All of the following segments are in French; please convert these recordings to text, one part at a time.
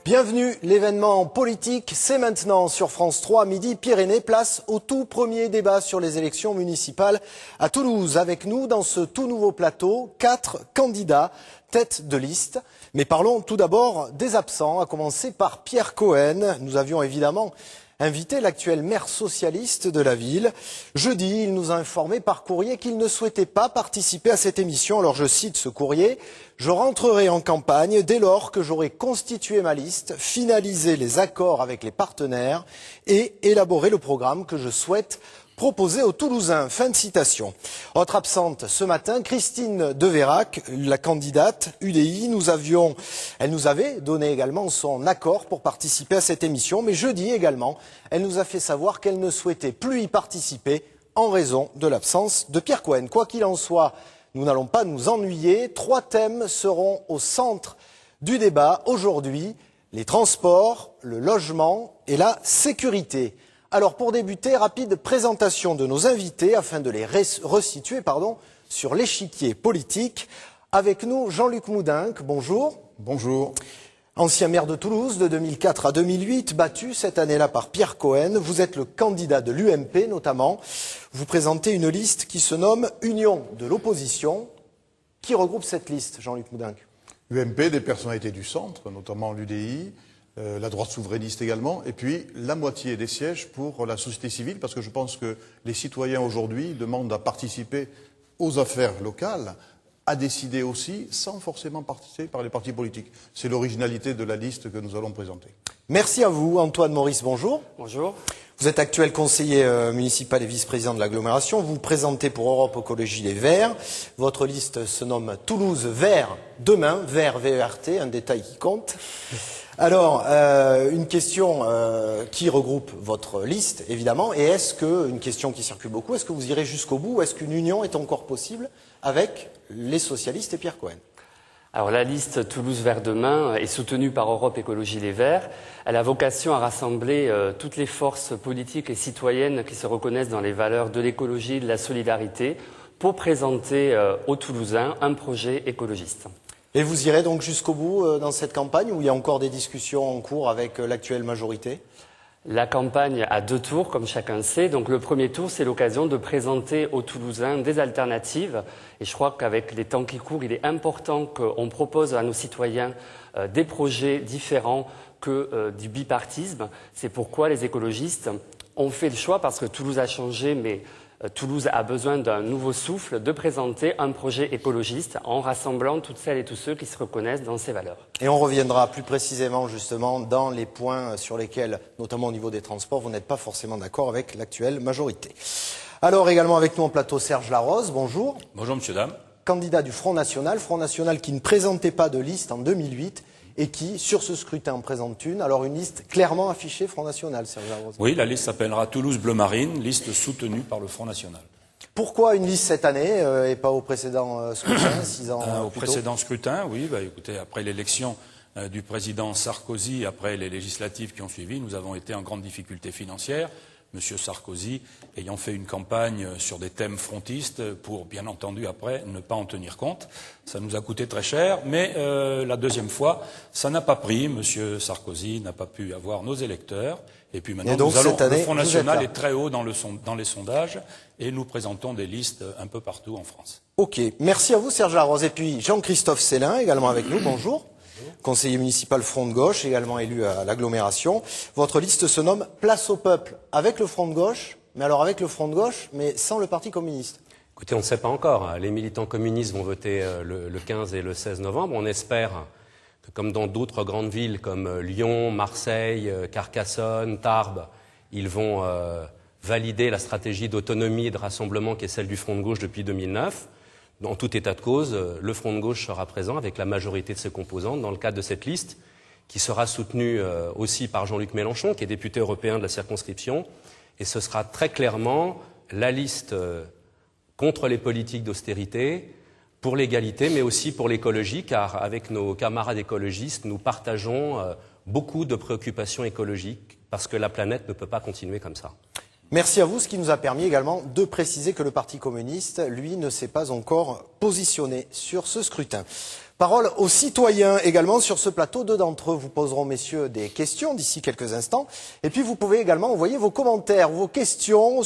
Bienvenue, l'événement politique, c'est maintenant sur France 3, midi, Pyrénées, place au tout premier débat sur les élections municipales à Toulouse. Avec nous, dans ce tout nouveau plateau, 4 candidats, tête de liste. Mais parlons tout d'abord des absents, à commencer par Pierre Cohen. Nous avions évidemment invité l'actuel maire socialiste de la ville. Jeudi, il nous a informé par courrier qu'il ne souhaitait pas participer à cette émission. Alors je cite ce courrier: « Je rentrerai en campagne dès lors que j'aurai constitué ma liste, finalisé les accords avec les partenaires et élaboré le programme que je souhaite proposer aux Toulousains. » Fin de citation. Autre absente ce matin, Christine Deveyrac, la candidate UDI. Elle nous avait donné également son accord pour participer à cette émission, mais jeudi également, elle nous a fait savoir qu'elle ne souhaitait plus y participer en raison de l'absence de Pierre Cohen. Quoi qu'il en soit, nous n'allons pas nous ennuyer. 3 thèmes seront au centre du débat aujourd'hui: les transports, le logement et la sécurité. Alors pour débuter, rapide présentation de nos invités afin de les resituer sur l'échiquier politique. Avec nous, Jean-Luc Moudenc, bonjour. Bonjour. Ancien maire de Toulouse de 2004 à 2008, battu cette année-là par Pierre Cohen. Vous êtes le candidat de l'UMP notamment. Vous présentez une liste qui se nomme Union de l'opposition. Qui regroupe cette liste, Jean-Luc Moudenc? UMP, des personnalités du centre, notamment l'UDI, la droite souverainiste également, et puis la moitié des sièges pour la société civile, parce que je pense que les citoyens aujourd'hui demandent à participer aux affaires locales, à décider aussi, sans forcément passer par les partis politiques. C'est l'originalité de la liste que nous allons présenter. Merci à vous. Antoine Maurice, bonjour. Bonjour. Vous êtes actuel conseiller municipal et vice-président de l'agglomération. Vous vous présentez pour Europe Écologie Les Verts. Votre liste se nomme Toulouse Vert demain, Vert VERT, un détail qui compte. Alors, une question qui regroupe votre liste, évidemment, et une question qui circule beaucoup, est-ce que vous irez jusqu'au bout, ou est-ce qu'une union est encore possible avec les socialistes et Pierre Cohen? Alors la liste Toulouse Vert demain est soutenue par Europe Écologie Les Verts. Elle a vocation à rassembler toutes les forces politiques et citoyennes qui se reconnaissent dans les valeurs de l'écologie et de la solidarité pour présenter aux Toulousains un projet écologiste. Et vous irez donc jusqu'au bout dans cette campagne, où il y a encore des discussions en cours avec l'actuelle majorité? La campagne a 2 tours, comme chacun sait. Donc le premier tour, c'est l'occasion de présenter aux Toulousains des alternatives. Et je crois qu'avec les temps qui courent, il est important qu'on propose à nos citoyens des projets différents que du bipartisme. C'est pourquoi les écologistes ont fait le choix, parce que Toulouse a changé, mais Toulouse a besoin d'un nouveau souffle, de présenter un projet écologiste en rassemblant toutes celles et tous ceux qui se reconnaissent dans ces valeurs. Et on reviendra plus précisément justement dans les points sur lesquels, notamment au niveau des transports, vous n'êtes pas forcément d'accord avec l'actuelle majorité. Alors également avec nous en plateau, Serge Larose, bonjour. Bonjour monsieur, dame. Candidat du Front National qui ne présentait pas de liste en 2008 et qui, sur ce scrutin, en présente une. Alors une liste clairement affichée Front National, Serge Larose. Oui, la liste s'appellera Toulouse Bleu Marine, liste soutenue par le Front National. Pourquoi une liste cette année et pas au précédent scrutin, 6 ans Au plus tôt? précédent scrutin, oui. Écoutez, après l'élection du président Sarkozy, après les législatives qui ont suivi, nous avons été en grande difficulté financière. Monsieur Sarkozy ayant fait une campagne sur des thèmes frontistes pour, bien entendu, après, ne pas en tenir compte. Ça nous a coûté très cher, mais la deuxième fois, ça n'a pas pris. Monsieur Sarkozy n'a pas pu avoir nos électeurs. Et puis maintenant, le Front National est très haut dans les sondages et nous présentons des listes un peu partout en France. Ok, merci à vous Serge Larose. Et puis Jean-Christophe Célin, également avec nous, bonjour. Conseiller municipal Front de Gauche, également élu à l'agglomération. Votre liste se nomme Place au Peuple, avec le Front de Gauche, mais sans le Parti communiste. Écoutez, on ne sait pas encore. Les militants communistes vont voter le 15 et le 16 novembre. On espère que, comme dans d'autres grandes villes comme Lyon, Marseille, Carcassonne, Tarbes, ils vont valider la stratégie d'autonomie et de rassemblement qui est celle du Front de Gauche depuis 2009. En tout état de cause, le Front de Gauche sera présent avec la majorité de ses composantes dans le cadre de cette liste, qui sera soutenue aussi par Jean-Luc Mélenchon, qui est député européen de la circonscription. Et ce sera très clairement la liste contre les politiques d'austérité, pour l'égalité, mais aussi pour l'écologie, car avec nos camarades écologistes, nous partageons beaucoup de préoccupations écologiques, parce que la planète ne peut pas continuer comme ça. Merci à vous, ce qui nous a permis également de préciser que le Parti communiste, lui, ne s'est pas encore positionné sur ce scrutin. Parole aux citoyens également sur ce plateau. Deux d'entre eux vous poseront, messieurs, des questions d'ici quelques instants. Et puis vous pouvez également envoyer vos commentaires, vos questions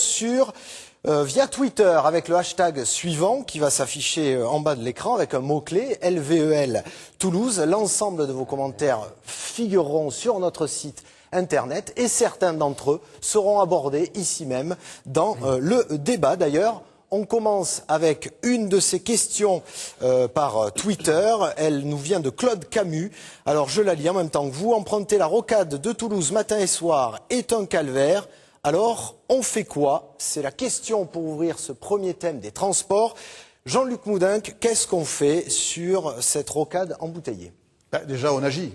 via Twitter avec le hashtag suivant qui va s'afficher en bas de l'écran avec un mot-clé LVEL Toulouse. L'ensemble de vos commentaires figureront sur notre site Internet et certains d'entre eux seront abordés ici même dans le débat. D'ailleurs, on commence avec une de ces questions par Twitter. Elle nous vient de Claude Camus. Alors je la lis en même temps que vous. Emprunter la rocade de Toulouse matin et soir est un calvaire. Alors on fait quoi? C'est la question pour ouvrir ce premier thème des transports. Jean-Luc Moudinque, qu'est-ce qu'on fait sur cette rocade embouteillée? Déjà, on agit.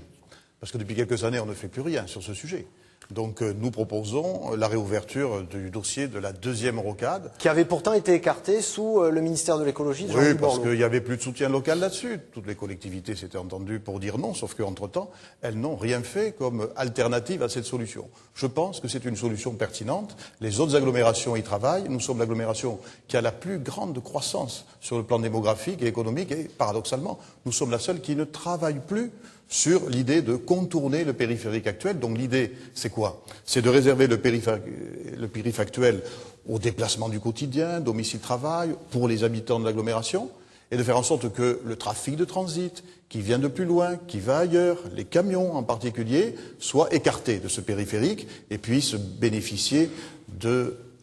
Parce que depuis quelques années, on ne fait plus rien sur ce sujet. Donc nous proposons la réouverture du dossier de la deuxième rocade. Qui avait pourtant été écarté sous le ministère de l'écologie de Jean-Louis Borloo. Oui, parce qu'il n'y avait plus de soutien local là-dessus. Toutes les collectivités s'étaient entendues pour dire non, sauf qu'entre-temps, elles n'ont rien fait comme alternative à cette solution. Je pense que c'est une solution pertinente. Les autres agglomérations y travaillent. Nous sommes l'agglomération qui a la plus grande croissance sur le plan démographique et économique. Et paradoxalement, nous sommes la seule qui ne travaille plus sur l'idée de contourner le périphérique actuel. Donc l'idée, c'est quoi? C'est de réserver le périphérique actuel au déplacement du quotidien, domicile-travail, pour les habitants de l'agglomération, et de faire en sorte que le trafic de transit, qui vient de plus loin, qui va ailleurs, les camions en particulier, soient écartés de ce périphérique et puissent bénéficier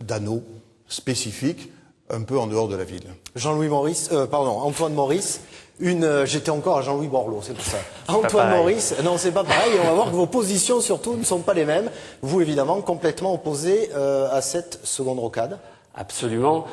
d'anneaux spécifiques un peu en dehors de la ville. Antoine Maurice. J'étais encore à Jean-Louis Borloo, c'est pour ça. Antoine Maurice, non, c'est pas pareil. On va voir que vos positions, surtout, ne sont pas les mêmes. Vous, évidemment, complètement opposé à cette seconde rocade. Absolument.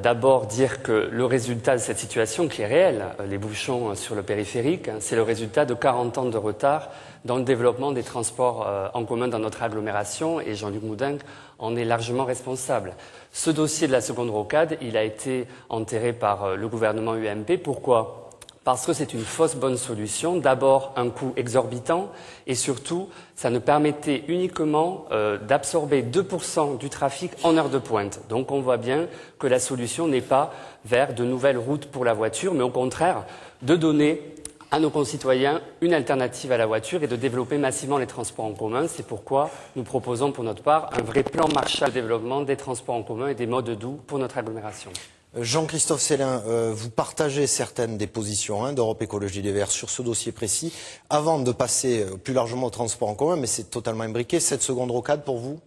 D'abord, dire que le résultat de cette situation, qui est réelle, les bouchons sur le périphérique, c'est le résultat de 40 ans de retard dans le développement des transports en commun dans notre agglomération, et Jean-Luc Moudinque en est largement responsable. Ce dossier de la seconde rocade, il a été enterré par le gouvernement UMP. Pourquoi ? Parce que c'est une fausse bonne solution. D'abord, un coût exorbitant et surtout, ça ne permettait uniquement d'absorber 2% du trafic en heure de pointe. Donc on voit bien que la solution n'est pas vers de nouvelles routes pour la voiture, mais au contraire, de donner à nos concitoyens une alternative à la voiture et de développer massivement les transports en commun. C'est pourquoi nous proposons pour notre part un vrai plan Marshall de développement des transports en commun et des modes doux pour notre agglomération. Jean-Christophe Célin, vous partagez certaines des positions d'Europe Écologie Les Verts sur ce dossier précis. Avant de passer plus largement au transport en commun, mais c'est totalement imbriqué, cette seconde rocade pour vous,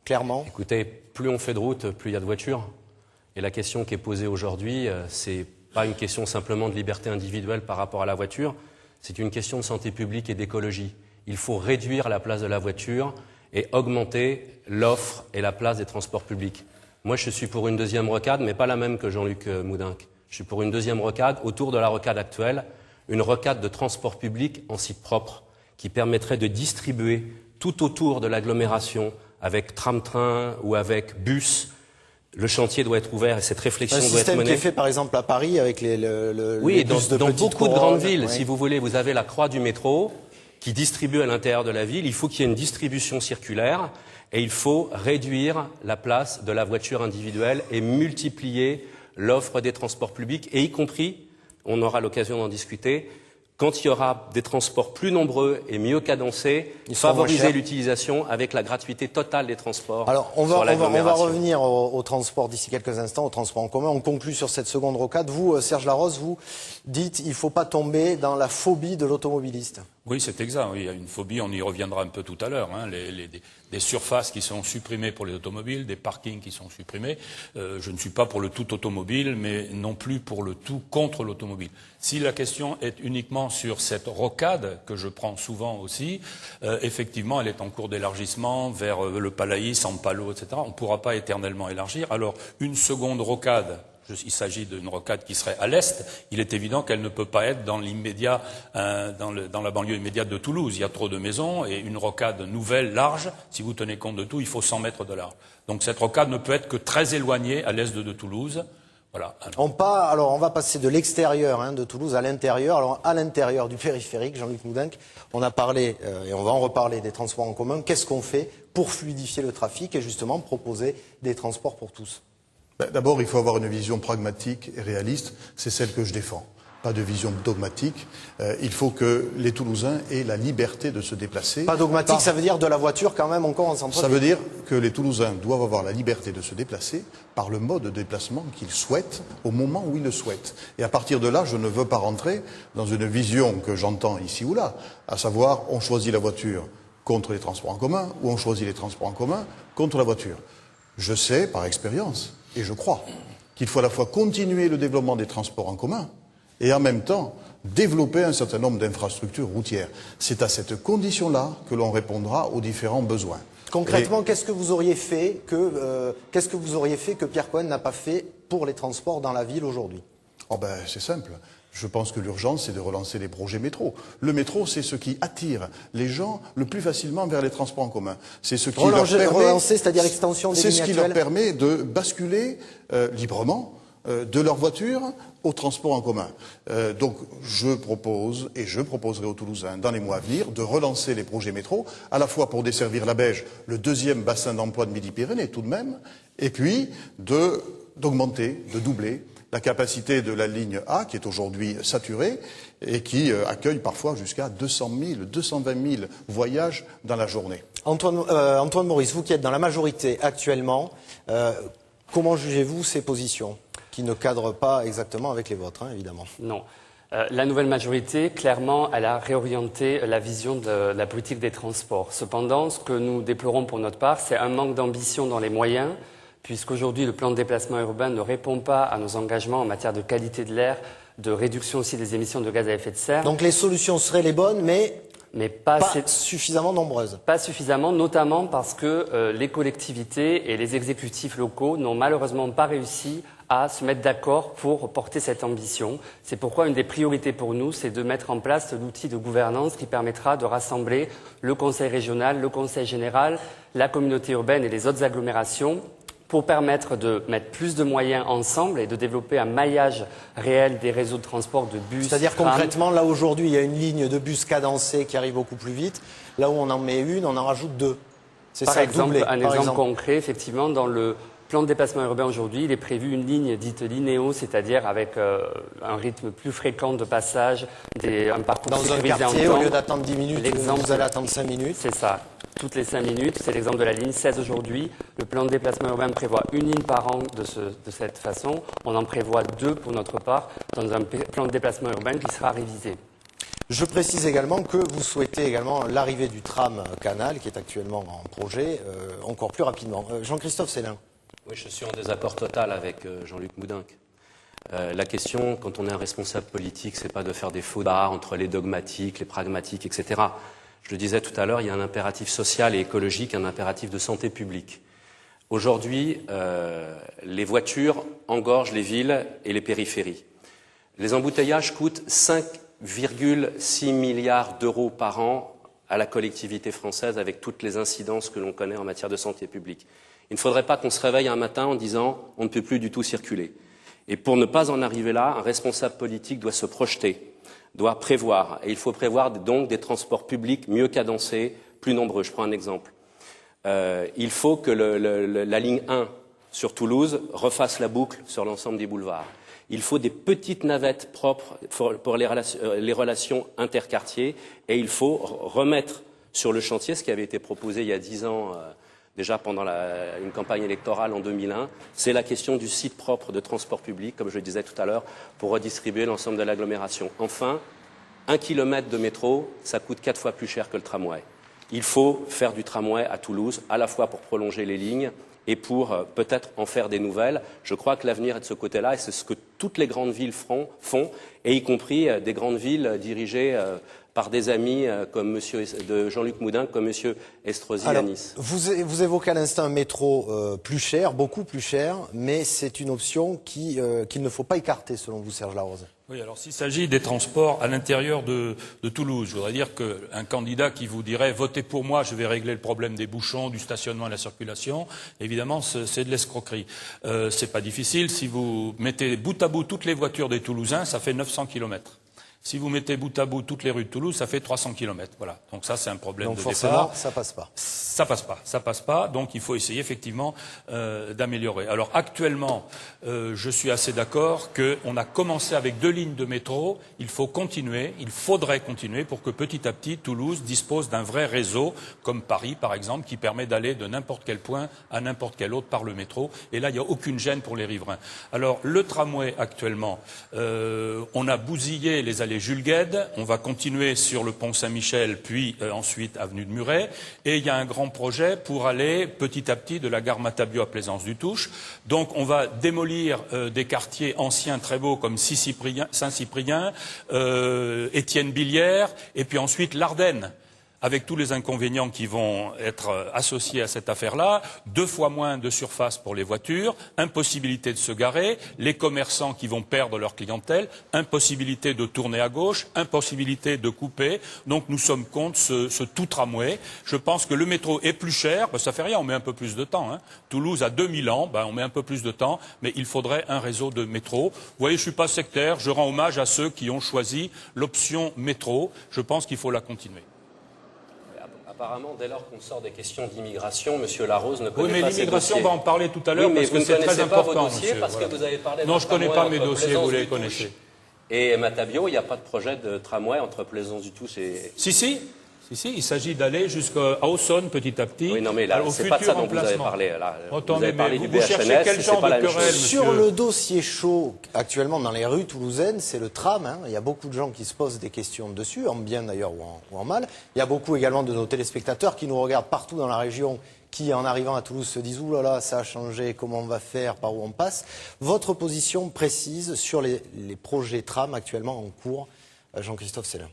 clairement? Écoutez, plus on fait de routes, plus il y a de voitures. Et la question qui est posée aujourd'hui, c'est pas une question simplement de liberté individuelle par rapport à la voiture, c'est une question de santé publique et d'écologie. Il faut réduire la place de la voiture et augmenter l'offre et la place des transports publics. Moi, je suis pour une deuxième rocade, mais pas la même que Jean-Luc Moudinque. Je suis pour une deuxième rocade, autour de la rocade actuelle, une rocade de transport public en site propre, qui permettrait de distribuer tout autour de l'agglomération, avec tram-train ou avec bus. Le chantier doit être ouvert et cette réflexion doit être menée. Un système qui est fait, par exemple, à Paris, avec les bus de dans petite beaucoup de couronne, grandes villes, oui. Si vous voulez, vous avez la croix du métro qui distribue à l'intérieur de la ville. Il faut qu'il y ait une distribution circulaire. Et il faut réduire la place de la voiture individuelle et multiplier l'offre des transports publics, et y compris, on aura l'occasion d'en discuter, quand il y aura des transports plus nombreux et mieux cadencés, favoriser l'utilisation avec la gratuité totale des transports. Alors, on va revenir au transport d'ici quelques instants, au transport en commun. On conclut sur cette seconde rocade. Vous, Serge Larose, vous dites qu'il ne faut pas tomber dans la phobie de l'automobiliste. Oui, c'est exact. Oui, il y a une phobie, on y reviendra un peu tout à l'heure. Des surfaces qui sont supprimées pour les automobiles, des parkings qui sont supprimés. Je ne suis pas pour le tout automobile, mais non plus pour le tout contre l'automobile. Si la question est uniquement sur cette rocade, que je prends souvent aussi, effectivement, elle est en cours d'élargissement vers le Palaïs, San Palo, etc. On ne pourra pas éternellement élargir. Alors, une seconde rocade, il s'agit d'une rocade qui serait à l'est, il est évident qu'elle ne peut pas être dans l'immédiat, dans la banlieue immédiate de Toulouse. Il y a trop de maisons et une rocade nouvelle, large, si vous tenez compte de tout, il faut 100 mètres de large. Donc cette rocade ne peut être que très éloignée à l'est de Toulouse Voilà. On va passer de l'extérieur de Toulouse à l'intérieur. Alors, à l'intérieur du périphérique, Jean-Luc Moudenc, on a parlé, et on va en reparler, des transports en commun. Qu'est-ce qu'on fait pour fluidifier le trafic et justement proposer des transports pour tous? D'abord, il faut avoir une vision pragmatique et réaliste. C'est celle que je défends. Pas de vision dogmatique. Il faut que les Toulousains aient la liberté de se déplacer. Pas dogmatique, ça veut dire de la voiture quand même encore en centre-ville. Ça veut dire que les Toulousains doivent avoir la liberté de se déplacer par le mode de déplacement qu'ils souhaitent, au moment où ils le souhaitent. Et à partir de là, je ne veux pas rentrer dans une vision que j'entends ici ou là, à savoir, on choisit la voiture contre les transports en commun, ou on choisit les transports en commun contre la voiture. Je sais, par expérience, et je crois, qu'il faut à la fois continuer le développement des transports en commun, et en même temps développer un certain nombre d'infrastructures routières. C'est à cette condition-là que l'on répondra aux différents besoins. Concrètement, qu'est-ce que vous auriez fait que Pierre Cohen n'a pas fait pour les transports dans la ville aujourd'hui? C'est simple. Je pense que l'urgence, c'est de relancer les projets métro. Le métro, c'est ce qui attire les gens le plus facilement vers les transports en commun. C'est ce qui relancer, c'est-à-dire l'extension des lignes actuelles. C'est ce qui leur permet de basculer librement de leur voiture au transport en commun. Donc je propose, et je proposerai aux Toulousains dans les mois à venir, de relancer les projets métro, à la fois pour desservir la Beige, le deuxième bassin d'emploi de Midi-Pyrénées tout de même, et puis d'augmenter, de doubler la capacité de la ligne A, qui est aujourd'hui saturée, et qui accueille parfois jusqu'à 200 000, 220 000 voyages dans la journée. Antoine Maurice, vous qui êtes dans la majorité actuellement, comment jugez-vous ces positions qui ne cadrent pas exactement avec les vôtres, évidemment? Non. La nouvelle majorité, clairement, elle a réorienté la vision de la politique des transports. Cependant, ce que nous déplorons pour notre part, c'est un manque d'ambition dans les moyens, puisqu'aujourd'hui, le plan de déplacement urbain ne répond pas à nos engagements en matière de qualité de l'air, de réduction aussi des émissions de gaz à effet de serre. Donc les solutions seraient les bonnes, mais pas suffisamment nombreuses. Pas suffisamment, notamment parce que les collectivités et les exécutifs locaux n'ont malheureusement pas réussi à se mettre d'accord pour porter cette ambition. C'est pourquoi une des priorités pour nous, c'est de mettre en place l'outil de gouvernance qui permettra de rassembler le conseil régional, le conseil général, la communauté urbaine et les autres agglomérations pour permettre de mettre plus de moyens ensemble et de développer un maillage réel des réseaux de transport de bus. C'est-à-dire concrètement, là aujourd'hui, il y a une ligne de bus cadencée qui arrive beaucoup plus vite. Là où on en met une, on en rajoute deux. C'est ça, doublé. Un exemple concret, effectivement, dans le plan de déplacement urbain aujourd'hui, il est prévu une ligne dite linéo, c'est-à-dire avec un rythme plus fréquent de passage, un parcours sécurisé en temps. Dans un quartier, au lieu d'attendre 10 minutes, vous allez attendre 5 minutes. C'est ça. Toutes les 5 minutes, c'est l'exemple de la ligne 16 aujourd'hui. Le plan de déplacement urbain prévoit une ligne par an de cette façon. On en prévoit 2 pour notre part dans un plan de déplacement urbain qui sera révisé. Je précise également que vous souhaitez également l'arrivée du tram canal qui est actuellement en projet encore plus rapidement. Jean-Christophe Célin. Oui, je suis en désaccord total avec Jean-Luc Moudenc. La question, quand on est un responsable politique, c'est pas de faire des faux barres entre les dogmatiques, les pragmatiques, etc. Je le disais tout à l'heure, il y a un impératif social et écologique, un impératif de santé publique. Aujourd'hui, les voitures engorgent les villes et les périphéries. Les embouteillages coûtent 5,6 milliards d'euros par an à la collectivité française avec toutes les incidences que l'on connaît en matière de santé publique. Il ne faudrait pas qu'on se réveille un matin en disant « on ne peut plus du tout circuler ». Et pour ne pas en arriver là, un responsable politique doit se projeter, doit prévoir. Et il faut prévoir donc des transports publics mieux cadencés, plus nombreux. Je prends un exemple. Il faut que la ligne 1 sur Toulouse refasse la boucle sur l'ensemble des boulevards. Il faut des petites navettes propres pour les relations interquartiers. Et il faut remettre sur le chantier ce qui avait été proposé il y a 10 ans, déjà pendant une campagne électorale en 2001, c'est la question du site propre de transport public, comme je le disais tout à l'heure, pour redistribuer l'ensemble de l'agglomération. Enfin, 1 kilomètre de métro, ça coûte 4 fois plus cher que le tramway. Il faut faire du tramway à Toulouse, à la fois pour prolonger les lignes et pour peut-être en faire des nouvelles. Je crois que l'avenir est de ce côté-là et c'est ce que toutes les grandes villes font, et y compris des grandes villes dirigées par des amis comme de Jean-Luc Moudenc, comme M. Estrosi à Nice. Vous évoquez à l'instant un métro plus cher, beaucoup plus cher, mais c'est une option qu'il ne faut pas écarter, selon vous, Serge Larose. Oui, alors s'il s'agit des transports à l'intérieur de Toulouse, je voudrais dire qu'un candidat qui vous dirait « votez pour moi, je vais régler le problème des bouchons, du stationnement et de la circulation », évidemment, c'est de l'escroquerie. C'est pas difficile. Si vous mettez bout à bout toutes les voitures des Toulousains, ça fait 900 kilomètres. Si vous mettez bout à bout toutes les rues de Toulouse, ça fait 300 kilomètres. Voilà. Donc ça, c'est un problème de forcément, départ. ça passe pas. Ça passe pas. Donc il faut essayer effectivement d'améliorer. Alors actuellement, je suis assez d'accord qu'on a commencé avec 2 lignes de métro. Il faut continuer. Il faudrait continuer pour que petit à petit Toulouse dispose d'un vrai réseau, comme Paris par exemple, qui permet d'aller de n'importe quel point à n'importe quel autre par le métro. Et là, il n'y a aucune gêne pour les riverains. Alors le tramway actuellement, on a bousillé les allées Jules Guesde, on va continuer sur le pont Saint-Michel, puis ensuite avenue de Muret, et il y a un grand projet pour aller petit à petit de la gare Matabio à Plaisance-du-Touche. Donc on va démolir des quartiers anciens très beaux comme Saint-Cyprien, Étienne Billière, et puis ensuite l'Ardenne, avec tous les inconvénients qui vont être associés à cette affaire-là, 2 fois moins de surface pour les voitures, impossibilité de se garer, les commerçants qui vont perdre leur clientèle, impossibilité de tourner à gauche, impossibilité de couper. Donc nous sommes contre ce tout tramway. Je pense que le métro est plus cher, ça fait rien, on met un peu plus de temps. Toulouse a 2000 ans, on met un peu plus de temps, mais il faudrait un réseau de métro. Vous voyez, je suis pas sectaire, je rends hommage à ceux qui ont choisi l'option métro. Je pense qu'il faut la continuer. Apparemment, dès lors qu'on sort des questions d'immigration, M. Larose ne connaît pas ses dossiers. Oui, mais l'immigration, on va en parler tout à l'heure parce que c'est très important, monsieur. Parce que vous avez parlé non, je ne connais pas mes dossiers, vous les connaissez. Et Matabio, il n'y a pas de projet de tramway entre Plaisance-du-Touche et... Si, il s'agit d'aller jusqu'à Auxonne petit à petit. Oui, non, mais là, c'est pas de ça dont vous avez parlé. Là, attendez, vous avez parlé du vous cherchez quel genre de querelle, Sur le dossier chaud, actuellement dans les rues toulousaines, c'est le tram. Il y a beaucoup de gens qui se posent des questions dessus, en bien d'ailleurs ou en mal. Il y a beaucoup également de nos téléspectateurs qui nous regardent partout dans la région, qui en arrivant à Toulouse se disent « Ouh là là, ça a changé, comment on va faire, par où on passe ?» Votre position précise sur les projets tram actuellement en cours, Jean-Christophe Sellin.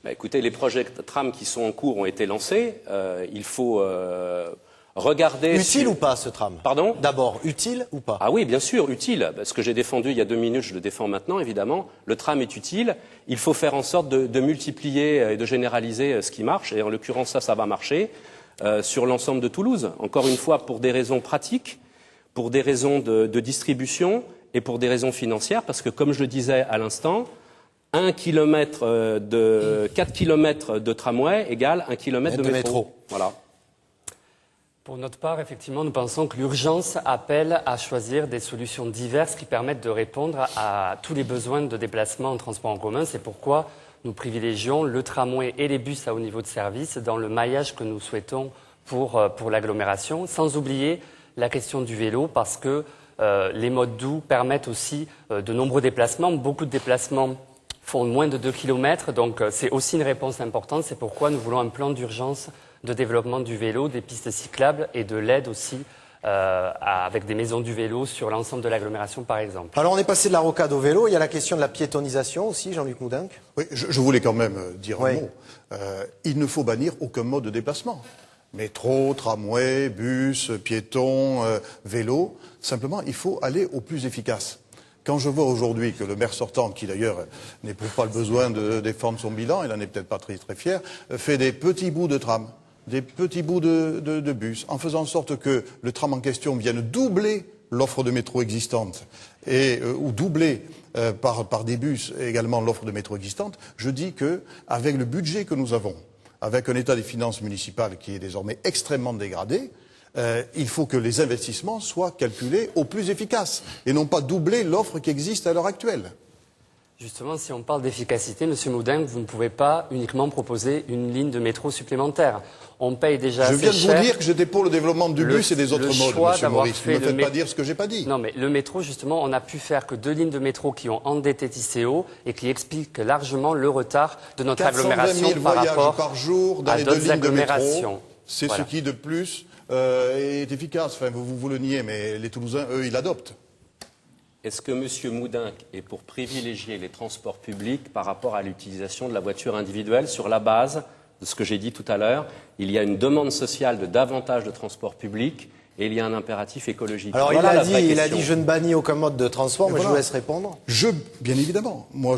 Écoutez, les projets tram qui sont en cours ont été lancés. Il faut regarder... Utile ou pas ce tram? Pardon? D'abord, utile ou pas? Ah oui, bien sûr, utile. Ce que j'ai défendu il y a 2 minutes, je le défends maintenant, évidemment. Le tram est utile. Il faut faire en sorte de multiplier et de généraliser ce qui marche. Et en l'occurrence, ça va marcher sur l'ensemble de Toulouse. Encore une fois, pour des raisons pratiques, pour des raisons de distribution et pour des raisons financières. Parce que, comme je le disais à l'instant, 4 km de tramway égale 1 km de métro. Voilà. Pour notre part, effectivement, nous pensons que l'urgence appelle à choisir des solutions diverses qui permettent de répondre à tous les besoins de déplacement en transport en commun. C'est pourquoi nous privilégions le tramway et les bus à haut niveau de service dans le maillage que nous souhaitons pour l'agglomération, sans oublier la question du vélo, parce que les modes doux permettent aussi de nombreux déplacements, beaucoup de déplacements font moins de 2 km, donc c'est aussi une réponse importante. C'est pourquoi nous voulons un plan d'urgence de développement du vélo, des pistes cyclables et de l'aide aussi avec des maisons du vélo sur l'ensemble de l'agglomération, par exemple. Alors, on est passé de la rocade au vélo. Il y a la question de la piétonisation aussi, Jean-Luc Moudenc. Oui, je voulais quand même dire un mot. Il ne faut bannir aucun mode de déplacement. Métro, tramway, bus, piéton, vélo. Simplement, il faut aller au plus efficace. Quand je vois aujourd'hui que le maire sortant, qui d'ailleurs n'éprouve pas le besoin de défendre son bilan, il n'en est peut-être pas très, très fier, fait des petits bouts de tram, des petits bouts de bus, en faisant en sorte que le tram en question vienne doubler l'offre de métro existante ou doubler par des bus également l'offre de métro existante, je dis qu'avec le budget que nous avons, avec un état des finances municipales qui est désormais extrêmement dégradé, il faut que les investissements soient calculés au plus efficace et non pas doubler l'offre qui existe à l'heure actuelle. Justement, si on parle d'efficacité, Monsieur Moudenc, vous ne pouvez pas uniquement proposer une ligne de métro supplémentaire. On paye déjà assez cher. Je viens de vous dire que j'étais pour le développement du bus et des autres modes, Monsieur Maurice. Ne me faites pas dire ce que j'ai pas dit. Non, mais le métro, justement, on n'a pu faire que 2 lignes de métro qui ont endetté TCO et qui expliquent largement le retard de notre agglomération par rapport par jour dans à les 2 d'autres lignes de métro. agglomérations. C'est ce qui, de plus, est efficace. Enfin, vous le niez, mais les Toulousains, eux, ils l'adoptent. Est-ce que M. Moudenc est pour privilégier les transports publics par rapport à l'utilisation de la voiture individuelle sur la base de ce que j'ai dit tout à l'heure? Il y a une demande sociale de davantage de transports publics et il y a un impératif écologique. Alors Voilà la vraie il a question. dit je ne bannis aucun mode de transport, mais je vous laisse répondre. Bien évidemment. Moi,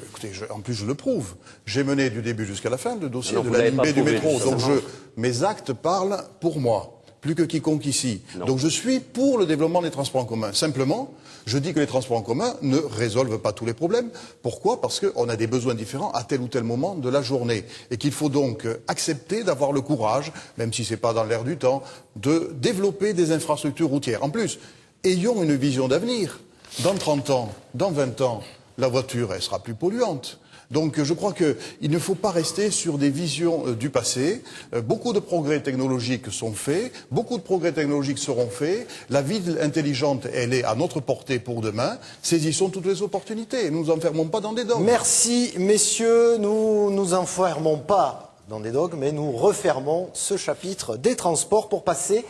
écoutez, en plus, je le prouve. J'ai mené du début jusqu'à la fin le dossier Non, de vous la l'avez ligne pas B du prouvé, métro. Donc, justement. mes actes parlent pour moi, plus que quiconque ici. Non. Donc, je suis pour le développement des transports en commun. Simplement, je dis que les transports en commun ne résolvent pas tous les problèmes. Pourquoi? Parce qu'on a des besoins différents à tel ou tel moment de la journée. Et qu'il faut donc accepter d'avoir le courage, même si c'est pas dans l'air du temps, de développer des infrastructures routières. En plus, ayons une vision d'avenir. Dans 30 ans, dans 20 ans, la voiture, elle sera plus polluante. Donc je crois qu'il ne faut pas rester sur des visions du passé. Beaucoup de progrès technologiques sont faits, beaucoup de progrès technologiques seront faits. La ville intelligente, elle est à notre portée pour demain. Saisissons toutes les opportunités. Ne nous enfermons pas dans des dogmes. Merci, messieurs. Nous nous enfermons pas dans des dogmes, mais nous refermons ce chapitre des transports pour passer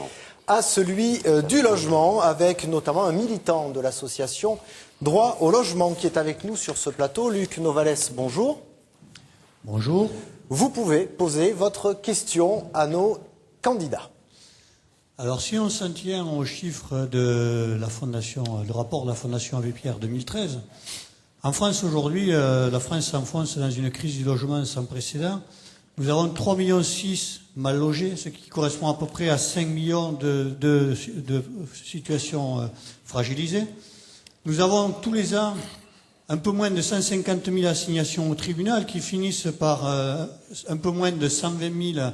à celui du logement, avec notamment un militant de l'association Droit au logement qui est avec nous sur ce plateau. Luc Novales, bonjour. Bonjour. Vous pouvez poser votre question à nos candidats. Alors, si on s'en tient aux chiffres de la fondation, le rapport de la Fondation Abbé Pierre 2013, en France aujourd'hui, la France s'enfonce dans une crise du logement sans précédent. Nous avons 3,6 millions mal logés, ce qui correspond à peu près à 5 millions de situations fragilisées. Nous avons tous les ans un peu moins de 150 000 assignations au tribunal qui finissent par un peu moins de 120 000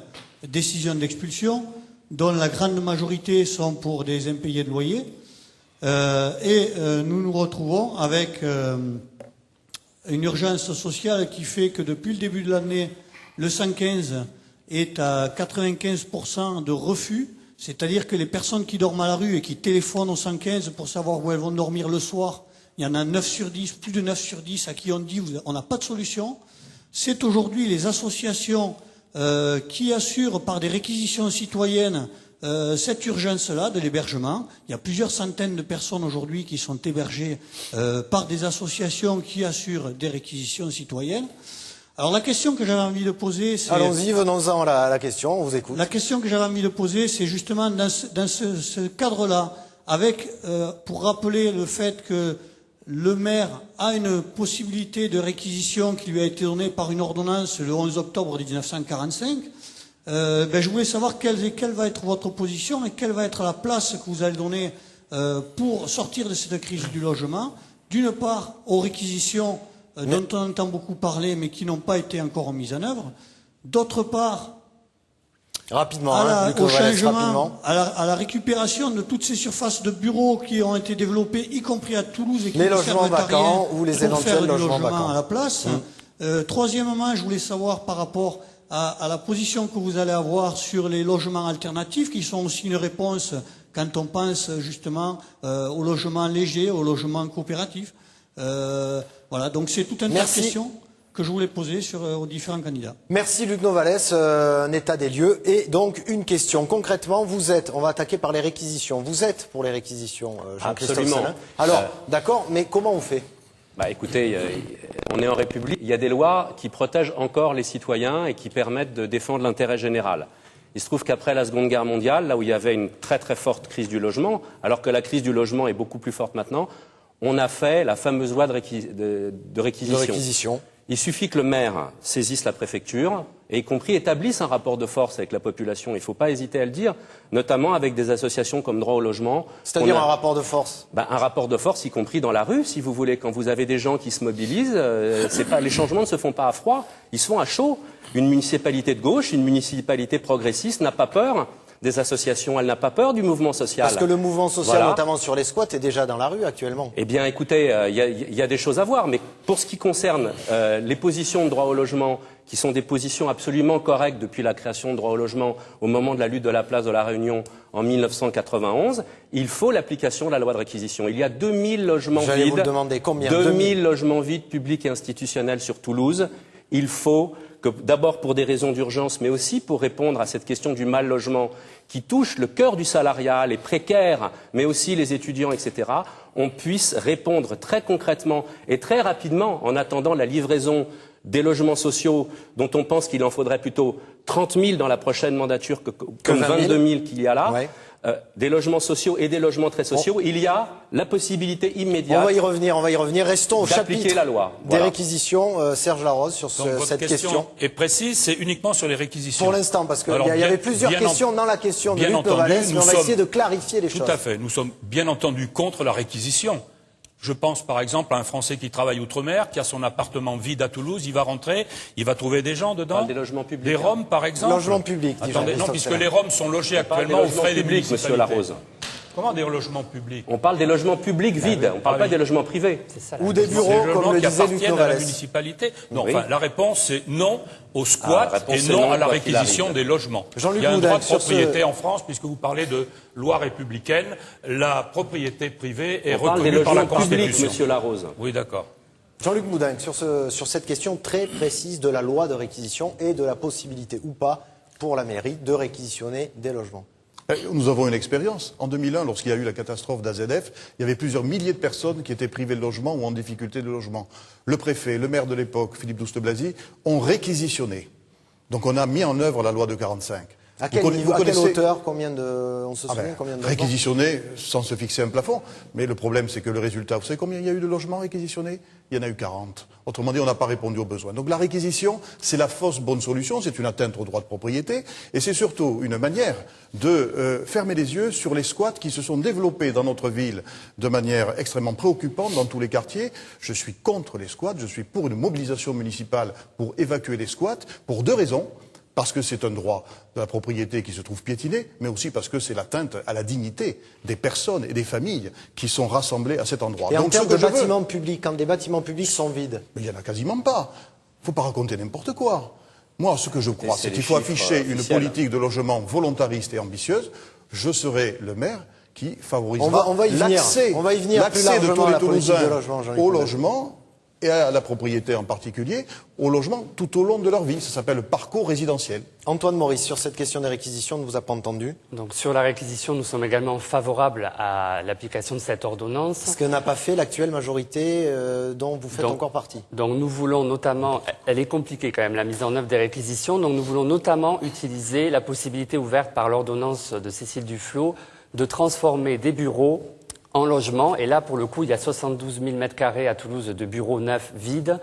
décisions d'expulsion, dont la grande majorité sont pour des impayés de loyer. Nous nous retrouvons avec une urgence sociale qui fait que depuis le début de l'année, le 115 est à 95% de refus. C'est-à-dire que les personnes qui dorment à la rue et qui téléphonent au 115 pour savoir où elles vont dormir le soir, il y en a 9 sur 10, plus de 9 sur 10 à qui on dit on n'a pas de solution. C'est aujourd'hui les associations qui assurent par des réquisitions citoyennes cette urgence-là de l'hébergement. Il y a plusieurs centaines de personnes aujourd'hui qui sont hébergées par des associations qui assurent des réquisitions citoyennes. Alors la question que j'avais envie de poser, c'est... Allons-y, venons-en à la question, on vous écoute. La question que j'avais envie de poser, c'est justement dans ce cadre-là, avec pour rappeler le fait que le maire a une possibilité de réquisition qui lui a été donnée par une ordonnance le 11 octobre 1945. Je voulais savoir quelle va être votre position et quelle va être la place que vous allez donner pour sortir de cette crise du logement. D'une part, aux réquisitions dont on entend beaucoup parler, mais qui n'ont pas été encore mises en œuvre. D'autre part, rapidement, au changement, à la récupération de toutes ces surfaces de bureaux qui ont été développées, y compris à Toulouse, et qui les ne logements servent à rien vacants ou les pour éventuels faire du logements logement vacants à la place. Troisièmement, je voulais savoir par rapport à la position que vous allez avoir sur les logements alternatifs, qui sont aussi une réponse quand on pense justement aux logements légers, aux logements coopératifs. Voilà, donc c'est tout un tas de questions que je voulais poser aux différents candidats. Merci Luc Novales, un état des lieux. Et donc une question, concrètement, on va attaquer par les réquisitions. Vous êtes pour les réquisitions, Jean-Christophe Absolument. Sellin. Alors, d'accord, mais comment on fait? Écoutez, on est en République, il y a des lois qui protègent encore les citoyens et qui permettent de défendre l'intérêt général. Il se trouve qu'après la Seconde Guerre mondiale, là où il y avait une très très forte crise du logement, alors que la crise du logement est beaucoup plus forte maintenant, on a fait la fameuse loi de réquisition. Il suffit que le maire saisisse la préfecture et y compris établisse un rapport de force avec la population. Il ne faut pas hésiter à le dire, notamment avec des associations comme Droit au logement. C'est-à-dire un rapport de force? Un rapport de force, y compris dans la rue, si vous voulez. Quand vous avez des gens qui se mobilisent, les changements ne se font pas à froid, ils se font à chaud. Une municipalité de gauche, une municipalité progressiste n'a pas peur des associations, elle n'a pas peur du mouvement social. Parce que le mouvement social, notamment sur les squats, est déjà dans la rue actuellement. Eh bien, écoutez, il y a des choses à voir, mais pour ce qui concerne les positions de droit au logement, qui sont des positions absolument correctes depuis la création de droit au logement au moment de la lutte de la place de la Réunion en 1991, il faut l'application de la loi de réquisition. Il y a 2000 logements vides. J'allais vous le demander, combien? 2000 logements vides publics et institutionnels sur Toulouse. Il faut que, d'abord pour des raisons d'urgence, mais aussi pour répondre à cette question du mal logement qui touche le cœur du salariat, les précaires, mais aussi les étudiants, etc., on puisse répondre très concrètement et très rapidement, en attendant la livraison des logements sociaux, dont on pense qu'il en faudrait plutôt 30 000 dans la prochaine mandature que 22 000 qu'il y a là. Ouais. des logements sociaux et des logements très sociaux, il y a la possibilité immédiate. On va y revenir. Restons au chapitre la loi. Des réquisitions. Serge Larose, sur cette question est précise, c'est uniquement sur les réquisitions. Pour l'instant, parce qu'il y avait plusieurs questions dans la question de Luc Novales, mais on va essayer de clarifier les choses. Tout à fait. Nous sommes bien entendu contre la réquisition. Je pense par exemple à un Français qui travaille outre-mer, qui a son appartement vide à Toulouse, il va rentrer, il va trouver des gens dedans. Des logements publics. Des Roms par exemple. Logements publics. Attendez, non, puisque les Roms sont logés actuellement aux frais des municipalités. Monsieur Larose. Comment des logements publics? On parle des logements publics vides, on ne parle pas des logements privés. Ou des bureaux, comme le disait Luc à la Novales. municipalité. Non, Oui. enfin, la réponse c'est non au squat et non à la réquisition des logements. Il y a un droit de propriété en France, puisque vous parlez de loi républicaine. La propriété privée est reconnue par la Constitution. Publics, monsieur Larose. Oui, d'accord. Jean-Luc Moudin, sur cette question très précise de la loi de réquisition et de la possibilité ou pas pour la mairie de réquisitionner des logements. Nous avons une expérience. En 2001, lorsqu'il y a eu la catastrophe d'AZF, il y avait plusieurs milliers de personnes qui étaient privées de logement ou en difficulté de logement. Le préfet, le maire de l'époque, Philippe Douste-Blazy, ont réquisitionné. Donc on a mis en œuvre la loi de 45. À quelle hauteur, on se souvient combien de réquisitionner sans se fixer un plafond. Mais le problème, c'est que le résultat, vous savez combien il y a eu de logements réquisitionnés? Il y en a eu 40. Autrement dit, on n'a pas répondu aux besoins. Donc la réquisition, c'est la fausse bonne solution, c'est une atteinte au droit de propriété, et c'est surtout une manière de fermer les yeux sur les squats qui se sont développés dans notre ville de manière extrêmement préoccupante dans tous les quartiers. Je suis contre les squats, je suis pour une mobilisation municipale pour évacuer les squats, pour deux raisons. Parce que c'est un droit de la propriété qui se trouve piétiné, mais aussi parce que c'est l'atteinte à la dignité des personnes et des familles qui sont rassemblées à cet endroit. Et donc, en termes de bâtiments publics, quand des bâtiments publics sont vides? Mais il n'y en a quasiment pas. Il ne faut pas raconter n'importe quoi. Moi, ce que je crois, c'est qu'il faut afficher une politique de logement volontariste et ambitieuse. Je serai le maire qui favorisera l'accès de tous les Toulousains au logement et à la propriété en particulier, au logement tout au long de leur vie. Ça s'appelle le parcours résidentiel. Antoine Maurice, sur cette question des réquisitions, on ne vous a pas entendu. Donc sur la réquisition, nous sommes également favorables à l'application de cette ordonnance. Ce que n'a pas fait l'actuelle majorité dont vous faites encore partie. Donc nous voulons notamment, elle est compliquée quand même, la mise en œuvre des réquisitions, donc nous voulons notamment utiliser la possibilité ouverte par l'ordonnance de Cécile Duflot de transformer des bureaux en logement, et là, pour le coup, il y a 72 000 m² à Toulouse de bureaux neufs vides,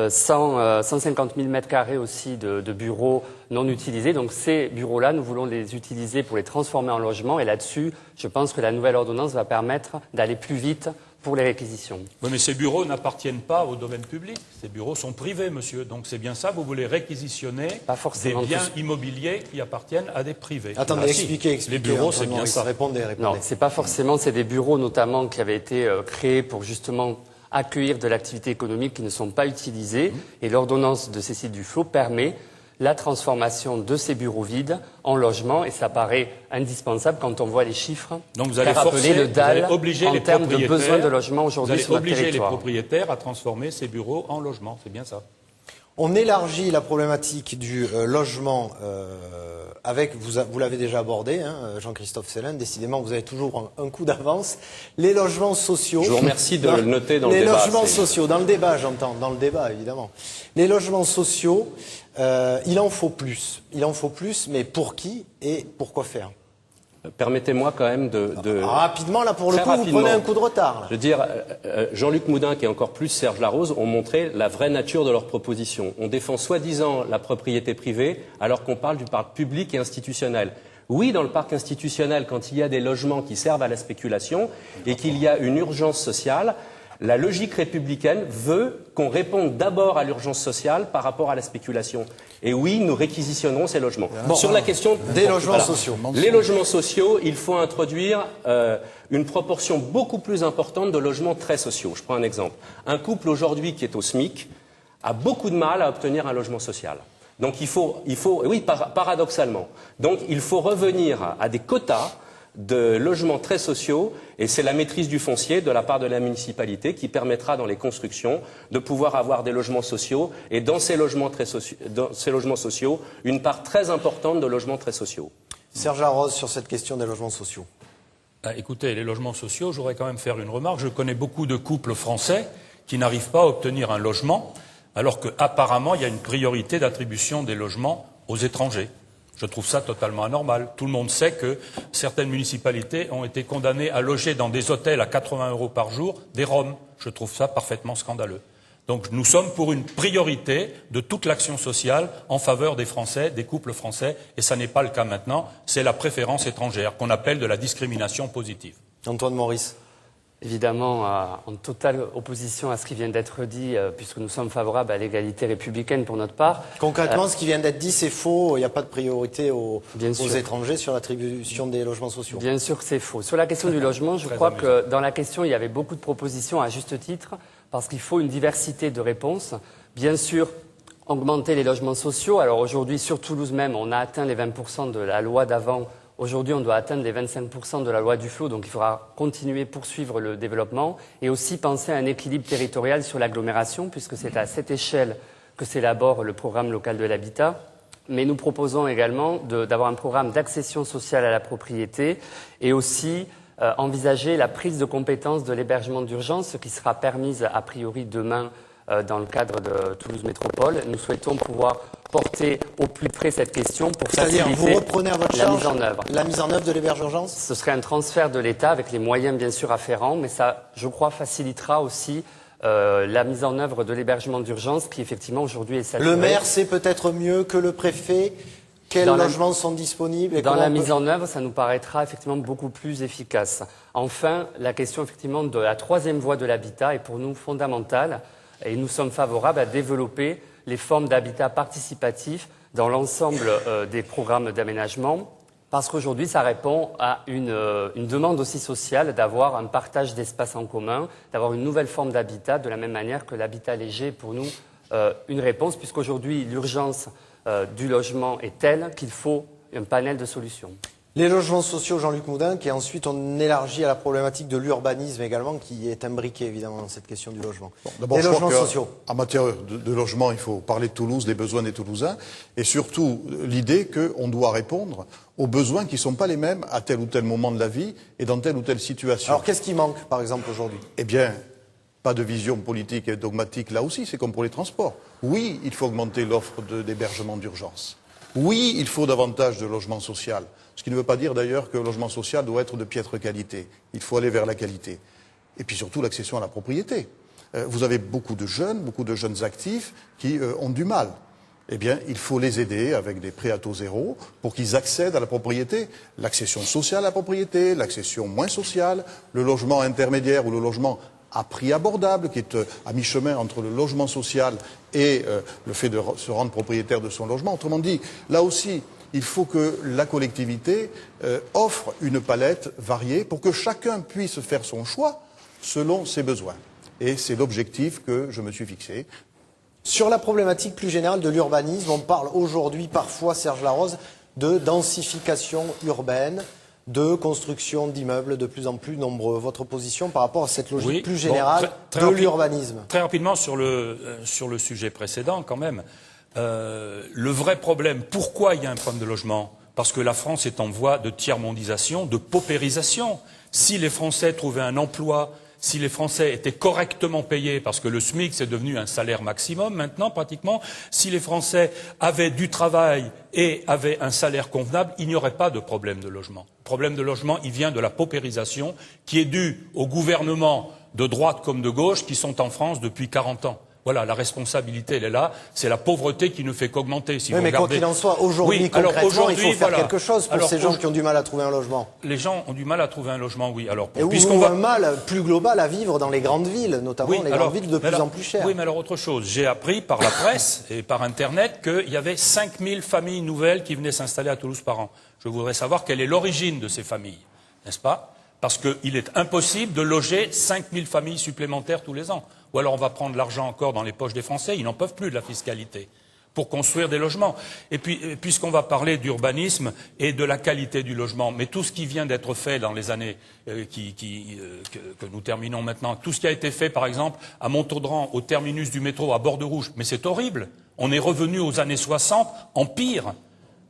150 000 m² aussi de bureaux non utilisés. Donc ces bureaux-là, nous voulons les utiliser pour les transformer en logement, et là-dessus, je pense que la nouvelle ordonnance va permettre d'aller plus vite pour les réquisitions. Oui, mais ces bureaux n'appartiennent pas au domaine public. Ces bureaux sont privés, monsieur. Donc c'est bien ça, vous voulez réquisitionner des biens immobiliers qui appartiennent à des privés. Attendez, expliquez. Les bureaux, c'est bien ça. Répondez. Non, c'est pas forcément, c'est des bureaux notamment qui avaient été créés pour justement accueillir de l'activité économique qui ne sont pas utilisés. Et l'ordonnance de Cécile Duflot permet la transformation de ces bureaux vides en logements, et ça paraît indispensable quand on voit les chiffres. Donc vous allez forcer, le DAL obliger en les termes de propriétaires, besoin de logement aujourd'hui sur notre territoire. Vous allez obliger les propriétaires à transformer ces bureaux en logements, c'est bien ça. On élargit la problématique du logement avec, vous l'avez déjà abordé, hein, Jean-Christophe Célin, décidément vous avez toujours un coup d'avance, les logements sociaux. Je vous remercie de le noter dans le débat. Les logements sociaux, dans le débat j'entends, dans le débat évidemment. Les logements sociaux, il en faut plus. Il en faut plus, mais pour qui et pour quoi faire? Permettez-moi quand même rapidement, là, pour le coup, vous prenez un coup de retard. Là. Je veux dire, Jean-Luc Moudin, qui est encore plus Serge Larose, ont montré la vraie nature de leur proposition. On défend soi-disant la propriété privée, alors qu'on parle du parc public et institutionnel. Oui, dans le parc institutionnel, quand il y a des logements qui servent à la spéculation et qu'il y a une urgence sociale, la logique républicaine veut qu'on réponde d'abord à l'urgence sociale par rapport à la spéculation. Et oui, nous réquisitionnerons ces logements. Sur la question des logements sociaux. Les logements sociaux, il faut introduire une proportion beaucoup plus importante de logements très sociaux. Je prends un exemple. Un couple aujourd'hui qui est au SMIC a beaucoup de mal à obtenir un logement social. Donc paradoxalement. Donc il faut revenir à des quotas de logements très sociaux, et c'est la maîtrise du foncier de la part de la municipalité qui permettra dans les constructions de pouvoir avoir des logements sociaux, et dans ces logements sociaux, une part très importante de logements très sociaux. Serge Larose, sur cette question des logements sociaux. Écoutez, les logements sociaux, j'aurais quand même faire une remarque. Je connais beaucoup de couples français qui n'arrivent pas à obtenir un logement, alors qu'apparemment il y a une priorité d'attribution des logements aux étrangers. Je trouve ça totalement anormal. Tout le monde sait que certaines municipalités ont été condamnées à loger dans des hôtels à 80 € par jour des Roms. Je trouve ça parfaitement scandaleux. Donc nous sommes pour une priorité de toute l'action sociale en faveur des Français, des couples français, et ça n'est pas le cas maintenant. C'est la préférence étrangère qu'on appelle de la discrimination positive. Antoine Maurice. Évidemment, en totale opposition à ce qui vient d'être dit, puisque nous sommes favorables à l'égalité républicaine pour notre part. Concrètement, ce qui vient d'être dit, c'est faux. Il n'y a pas de priorité aux sûr. étrangers sur l'attribution des logements sociaux. Bien sûr que c'est faux. Sur la question du logement, je crois que dans la question, il y avait beaucoup de propositions à juste titre, parce qu'il faut une diversité de réponses. Bien sûr, augmenter les logements sociaux. Alors aujourd'hui, sur Toulouse même, on a atteint les 20% de la loi d'avant. Aujourd'hui, on doit atteindre les 25% de la loi Duflot, donc il faudra continuer, poursuivre le développement et aussi penser à un équilibre territorial sur l'agglomération, puisque c'est à cette échelle que s'élabore le programme local de l'habitat. Mais nous proposons également d'avoir un programme d'accession sociale à la propriété et aussi envisager la prise de compétence de l'hébergement d'urgence, ce qui sera permise a priori demain dans le cadre de Toulouse Métropole. Nous souhaitons pouvoir porter au plus près cette question pour faciliter vous reprenez à votre la charge mise en œuvre. La mise en œuvre de l'hébergement d'urgence. Ce serait un transfert de l'État avec les moyens bien sûr afférents, mais ça, je crois, facilitera aussi la mise en œuvre de l'hébergement d'urgence qui effectivement aujourd'hui est saturé. Le maire sait peut-être mieux que le préfet quels logements sont disponibles et dans la mise en œuvre, ça nous paraîtra effectivement beaucoup plus efficace. Enfin, la question effectivement de la troisième voie de l'habitat est pour nous fondamentale et nous sommes favorables à développer les formes d'habitat participatif dans l'ensemble des programmes d'aménagement, parce qu'aujourd'hui, ça répond à une demande aussi sociale d'avoir un partage d'espace en commun, d'avoir une nouvelle forme d'habitat, de la même manière que l'habitat léger est pour nous une réponse, puisqu'aujourd'hui, l'urgence du logement est telle qu'il faut un panel de solutions. Les logements sociaux, Jean-Luc Moudin, qui ensuite on élargit à la problématique de l'urbanisme également, qui est imbriquée évidemment dans cette question du logement. Bon, d'abord, les logements sociaux. En matière de logement, il faut parler de Toulouse, des besoins des Toulousains, et surtout l'idée qu'on doit répondre aux besoins qui ne sont pas les mêmes à tel ou tel moment de la vie et dans telle ou telle situation. Alors qu'est-ce qui manque, par exemple, aujourd'hui? Eh bien, pas de vision politique et dogmatique là aussi, c'est comme pour les transports. Oui, il faut augmenter l'offre d'hébergement d'urgence. Oui, il faut davantage de logement social. Ce qui ne veut pas dire d'ailleurs que le logement social doit être de piètre qualité. Il faut aller vers la qualité. Et puis surtout l'accession à la propriété. Vous avez beaucoup de jeunes actifs qui ont du mal. Eh bien, il faut les aider avec des prêts à taux zéro pour qu'ils accèdent à la propriété. L'accession sociale à la propriété, l'accession moins sociale, le logement intermédiaire ou le logement à prix abordable, qui est à mi-chemin entre le logement social et le fait de se rendre propriétaire de son logement. Autrement dit, là aussi, il faut que la collectivité offre une palette variée pour que chacun puisse faire son choix selon ses besoins. Et c'est l'objectif que je me suis fixé. Sur la problématique plus générale de l'urbanisme, on parle aujourd'hui parfois, Serge Larose, de densification urbaine, de construction d'immeubles de plus en plus nombreux. Votre position par rapport à cette logique plus générale de l'urbanisme? Très rapidement sur le sujet précédent quand même. Le vrai problème, pourquoi il y a un problème de logement? Parce que la France est en voie de tiers-mondisation, de paupérisation. Si les Français trouvaient un emploi, si les Français étaient correctement payés, parce que le SMIC c'est devenu un salaire maximum maintenant pratiquement, si les Français avaient du travail et avaient un salaire convenable, il n'y aurait pas de problème de logement. Le problème de logement, il vient de la paupérisation qui est due aux gouvernements de droite comme de gauche qui sont en France depuis 40 ans. Voilà, la responsabilité, elle est là. C'est la pauvreté qui ne fait qu'augmenter. Si vous mais regardez... quoi qu'il en soit, aujourd'hui, concrètement, il faut faire quelque chose pour ces gens qui ont du mal à trouver un logement. Les gens ont du mal à trouver un logement, oui. Alors, ou un mal plus global à vivre dans les grandes villes, notamment les grandes villes de plus en plus chères. Oui, mais alors autre chose. J'ai appris par la presse et par Internet qu'il y avait 5000 familles nouvelles qui venaient s'installer à Toulouse par an. Je voudrais savoir quelle est l'origine de ces familles, n'est-ce pas? Parce qu'il est impossible de loger 5000 familles supplémentaires tous les ans. Ou alors on va prendre l'argent encore dans les poches des Français, ils n'en peuvent plus de la fiscalité, pour construire des logements. Et puis, puisqu'on va parler d'urbanisme et de la qualité du logement, mais tout ce qui vient d'être fait dans les années que nous terminons maintenant, tout ce qui a été fait par exemple à Montaudran, au terminus du métro, à Borde-Rouge, mais c'est horrible. On est revenu aux années 60 en pire.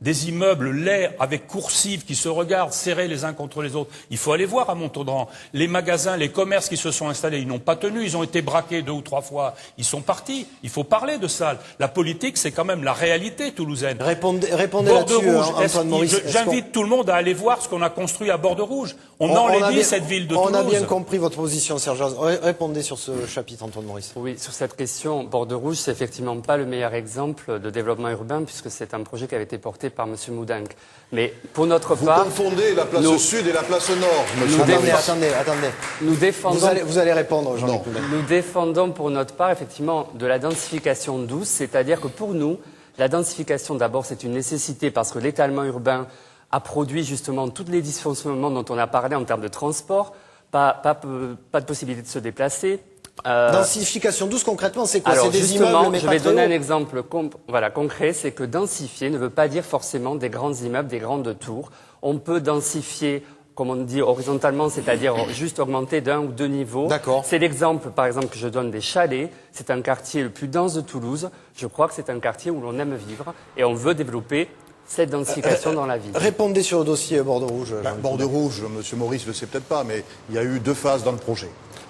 des immeubles laids avec coursives qui se regardent serrés les uns contre les autres. Il faut aller voir à Montaudran. Les magasins, les commerces qui se sont installés, ils n'ont pas tenu, ils ont été braqués 2 ou 3 fois. Ils sont partis. Il faut parler de ça. La politique, c'est quand même la réalité toulousaine. Répondez là-dessus, Antoine Maurice. J'invite tout le monde à aller voir ce qu'on a construit à Borde-Rouge. On enlaidit cette ville de Toulouse. On a bien compris votre position, Serge. Répondez sur ce chapitre, Antoine Maurice. Oui, sur cette question, Borde-Rouge, c'est effectivement pas le meilleur exemple de développement urbain, puisque c'est un projet qui avait été porté par M. Moudinque. Mais pour notre part... Vous confondez la place sud et la place nord, monsieur. Attendez. Nous défendons... Vous allez répondre, Jean-Luc Poulet. Nous défendons pour notre part, effectivement, de la densification douce, c'est-à-dire que pour nous, la densification, d'abord, c'est une nécessité parce que l'étalement urbain a produit justement tous les dysfonctionnements dont on a parlé en termes de transport, pas de possibilité de se déplacer. Densification douce, concrètement, c'est quoi? Alors c'est des justement, immeubles, mais je pas vais très donner hauts. un exemple concret, c'est que densifier ne veut pas dire forcément des grands immeubles, des grandes tours. On peut densifier, comme on dit, horizontalement, c'est-à-dire juste augmenter d'1 ou 2 niveaux. D'accord. C'est l'exemple, par exemple, que je donne des Chalets. C'est un quartier le plus dense de Toulouse. Je crois que c'est un quartier où l'on aime vivre et on veut développer cette densification dans la ville. Répondez sur le dossier Borde-Rouge. Borde-Rouge, monsieur Maurice ne le sait peut-être pas, mais il y a eu 2 phases dans le projet.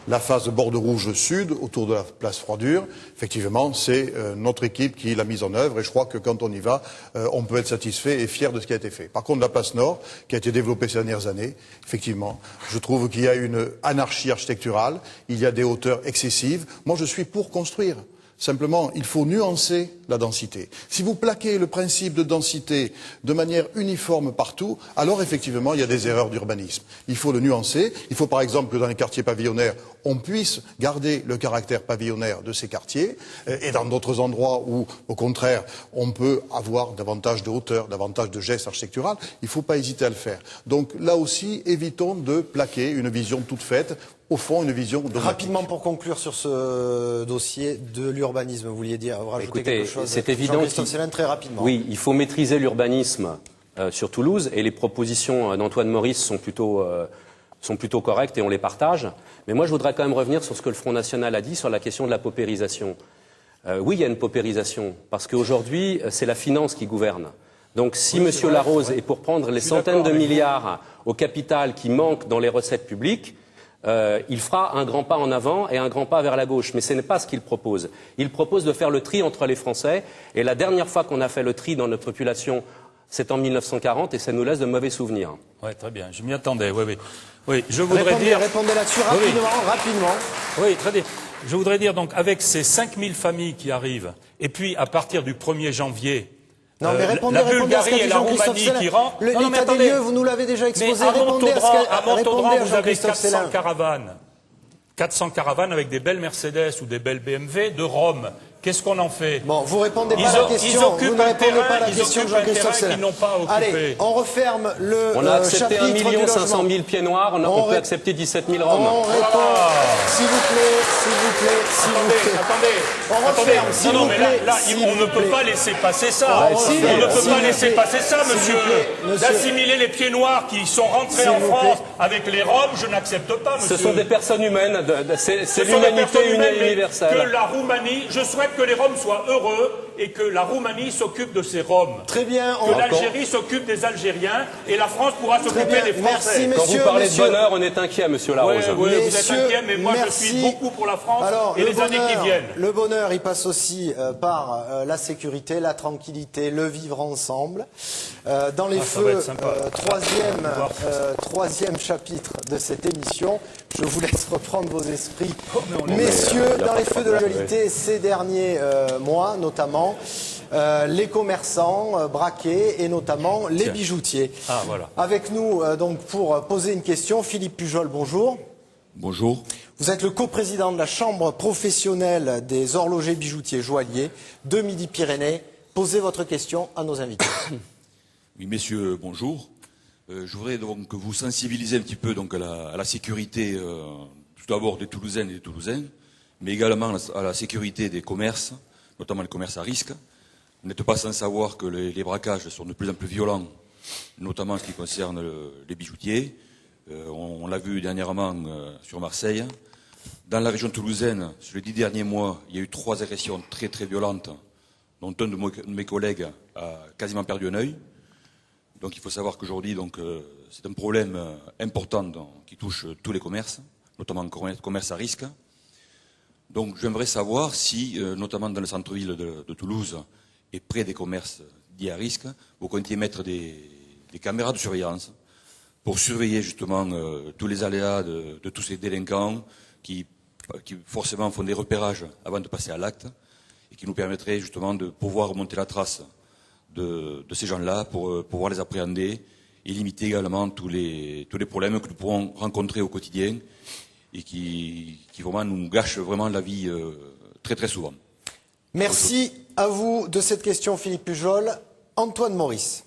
La phase de Borde-Rouge Sud, autour de la place Froidure, effectivement, c'est notre équipe qui l'a mise en œuvre et je crois que quand on y va, on peut être satisfait et fier de ce qui a été fait. Par contre, la place Nord, qui a été développée ces dernières années, effectivement, je trouve qu'il y a une anarchie architecturale, il y a des hauteurs excessives. Moi, je suis pour construire. Simplement, il faut nuancer la densité. Si vous plaquez le principe de densité de manière uniforme partout, alors effectivement, il y a des erreurs d'urbanisme. Il faut le nuancer. Il faut par exemple que dans les quartiers pavillonnaires, on puisse garder le caractère pavillonnaire de ces quartiers, et dans d'autres endroits où, au contraire, on peut avoir davantage de hauteur, davantage de gestes architecturaux, il ne faut pas hésiter à le faire. Donc là aussi, évitons de plaquer une vision toute faite, au fond, une vision dogmatique. Rapidement, pour conclure sur ce dossier de l'urbanisme, vous vouliez dire, rajouter quelque chose? C'est évident. Jean-Christophe Célène, très rapidement. Oui, il faut maîtriser l'urbanisme sur Toulouse, et les propositions d'Antoine Maurice sont plutôt correctes et on les partage. Mais moi, je voudrais quand même revenir sur ce que le Front National a dit sur la question de la paupérisation. Oui, il y a une paupérisation, parce qu'aujourd'hui, c'est la finance qui gouverne. Donc si M. Larose est pour prendre les centaines de milliards au capital qui manquent dans les recettes publiques, il fera un grand pas en avant et un grand pas vers la gauche. Mais ce n'est pas ce qu'il propose. Il propose de faire le tri entre les Français. Et la dernière fois qu'on a fait le tri dans notre population, c'est en 1940 et ça nous laisse de mauvais souvenirs. Oui, très bien. Je m'y attendais. Oui, je voudrais dire... Répondez là-dessus rapidement. Oui, très bien. Je voudrais dire, donc, avec ces 5000 familles qui arrivent, et puis à partir du 1er janvier... Non, mais répondez la à ce Bulgarie qu'a dit et la Roumanie qui rentrent... L'état des lieux, vous nous l'avez déjà exposé. Mais à Montaudran, vous avez Jean-Christophe 400 Célin. caravanes. 400 caravanes avec des belles Mercedes ou des belles BMW de Rome. Qu'est-ce qu'on en fait? Bon, vous répondez pas à la question. Vous ne répondez pas à la question de Jean-Christophe Célin. Allez, on referme le On a accepté chapitre 1 du 500 logement. 000 pieds noirs, on peut accepter 17 000 Roms. On répond, s'il vous plaît. On referme, s'il vous plaît. Là, on ne peut pas laisser passer ça. On ne peut pas laisser passer ça, monsieur. D'assimiler les pieds noirs qui sont rentrés en France avec les Roms, je n'accepte pas, monsieur. Ce sont des personnes humaines, c'est l'humanité universelle. Que la Roumanie, je souhaite que les Roms soient heureux et que la Roumanie s'occupe de ces Roms. Très bien. Que l'Algérie s'occupe des Algériens et la France pourra s'occuper des Français. Merci, Quand vous parlez de bonheur, on est inquiet, monsieur Larose. Oui, vous êtes inquiet, mais moi je suis beaucoup pour la France et les années qui viennent. Le bonheur, il passe aussi par la sécurité, la tranquillité, le vivre ensemble. Dans les feux, troisième chapitre de cette émission. Je vous laisse reprendre vos esprits. Messieurs, dans les feux de l'actualité, ces derniers mois, notamment, les commerçants braqués et notamment les bijoutiers. Ah, voilà. Avec nous, donc, pour poser une question, Philippe Pujol, bonjour. Bonjour. Vous êtes le coprésident de la Chambre professionnelle des horlogers, bijoutiers, joailliers de Midi-Pyrénées. Posez votre question à nos invités. Oui, messieurs, bonjour. Je voudrais donc que vous sensibilisez un petit peu donc, à la sécurité, tout d'abord des Toulousaines et des Toulousains, mais également à la sécurité des commerces, notamment les commerces à risque. Vous n'êtes pas sans savoir que les braquages sont de plus en plus violents, notamment en ce qui concerne les bijoutiers. On l'a vu dernièrement sur Marseille. Dans la région toulousaine, sur les 10 derniers mois, il y a eu 3 agressions très très violentes, dont un de mes collègues a quasiment perdu un œil. Donc il faut savoir qu'aujourd'hui, c'est un problème important qui touche tous les commerces, notamment le commerce à risque. Donc j'aimerais savoir si, notamment dans le centre-ville de Toulouse et près des commerces dits à risque, vous comptiez mettre des caméras de surveillance pour surveiller justement tous les aléas de tous ces délinquants qui forcément font des repérages avant de passer à l'acte et qui nous permettraient justement de pouvoir remonter la trace de ces gens-là pour pouvoir les appréhender et limiter également tous les problèmes que nous pourrons rencontrer au quotidien et qui vraiment nous gâchent vraiment la vie très très souvent. Merci à vous de cette question, Philippe Pujol. Antoine Maurice.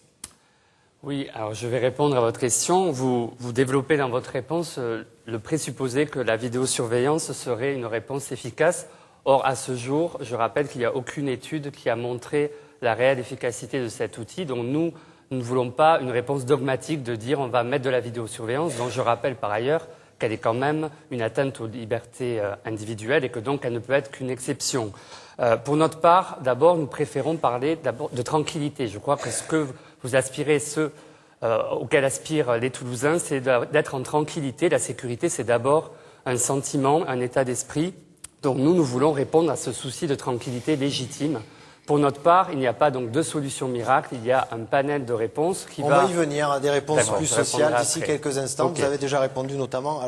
Oui, alors je vais répondre à votre question. Vous développez dans votre réponse le présupposé que la vidéosurveillance serait une réponse efficace. Or, à ce jour, je rappelle qu'il n'y a aucune étude qui a montré la réelle efficacité de cet outil. Donc nous ne voulons pas une réponse dogmatique de dire on va mettre de la vidéosurveillance. Donc je rappelle par ailleurs qu'elle est quand même une atteinte aux libertés individuelles et que donc elle ne peut être qu'une exception. Pour notre part, d'abord, nous préférons parler de tranquillité. Je crois que ce que vous aspirez, auquel aspirent les Toulousains, c'est d'être en tranquillité. La sécurité, c'est d'abord un sentiment, un état d'esprit. Donc nous voulons répondre à ce souci de tranquillité légitime. Pour notre part, il n'y a pas donc de solution miracle, il y a un panel de réponses qui On va y venir à des réponses plus sociales d'ici quelques instants. Okay. Vous avez déjà répondu notamment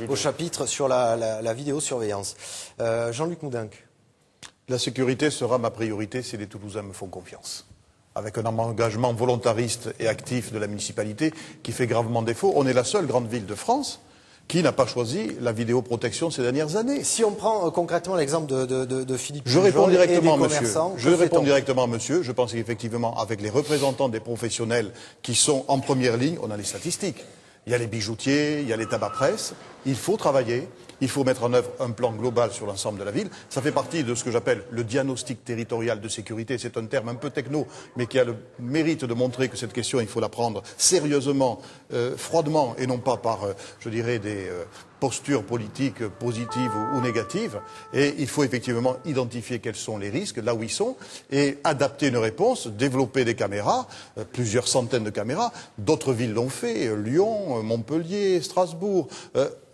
au chapitre sur la vidéosurveillance. Jean-Luc Moudenc. La sécurité sera ma priorité si les Toulousains me font confiance. Avec un engagement volontariste et actif de la municipalité qui fait gravement défaut. On est la seule grande ville de France qui n'a pas choisi la vidéoprotection ces dernières années. Si on prend concrètement l'exemple de Philippe Pujol, je réponds directement, monsieur. Je pense qu'effectivement, avec les représentants des professionnels qui sont en première ligne, on a les statistiques. Il y a les bijoutiers, il y a les tabac-presse. Il faut travailler. Il faut mettre en œuvre un plan global sur l'ensemble de la ville. Ça fait partie de ce que j'appelle le diagnostic territorial de sécurité. C'est un terme un peu techno, mais qui a le mérite de montrer que cette question, il faut la prendre sérieusement, froidement, et non pas par, je dirais, des postures politiques positives ou négatives. Et il faut effectivement identifier quels sont les risques, là où ils sont, et adapter une réponse, développer des caméras, plusieurs centaines de caméras. D'autres villes l'ont fait, Lyon, Montpellier, Strasbourg.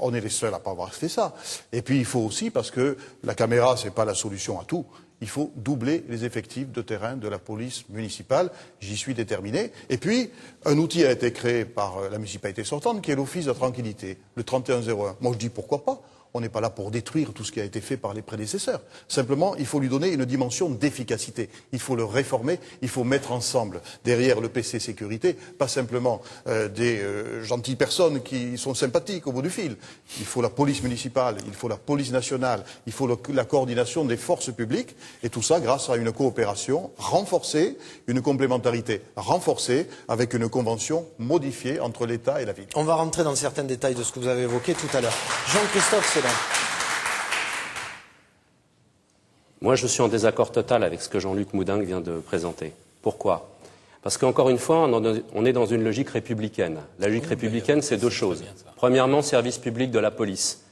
On est les seuls à pas avoir fait ça. Et puis il faut aussi, parce que la caméra, c'est pas la solution à tout, il faut doubler les effectifs de terrain de la police municipale. J'y suis déterminé. Et puis, un outil a été créé par la municipalité sortante, qui est l'Office de tranquillité, le 3101. Moi, je dis pourquoi pas. On n'est pas là pour détruire tout ce qui a été fait par les prédécesseurs. Simplement, il faut lui donner une dimension d'efficacité. Il faut le réformer. Il faut mettre ensemble, derrière le PC sécurité, pas simplement des gentilles personnes qui sont sympathiques au bout du fil. Il faut la police municipale, il faut la police nationale, il faut la coordination des forces publiques. Et tout ça grâce à une coopération renforcée, une complémentarité renforcée, avec une convention modifiée entre l'État et la ville. On va rentrer dans certains détails de ce que vous avez évoqué tout à l'heure. Jean-Christophe Célin. Moi, je suis en désaccord total avec ce que Jean-Luc Moudenc vient de présenter. Pourquoi ? Parce qu'encore une fois, on est dans une logique républicaine. La logique républicaine, c'est deux choses. Premièrement, service public de la police.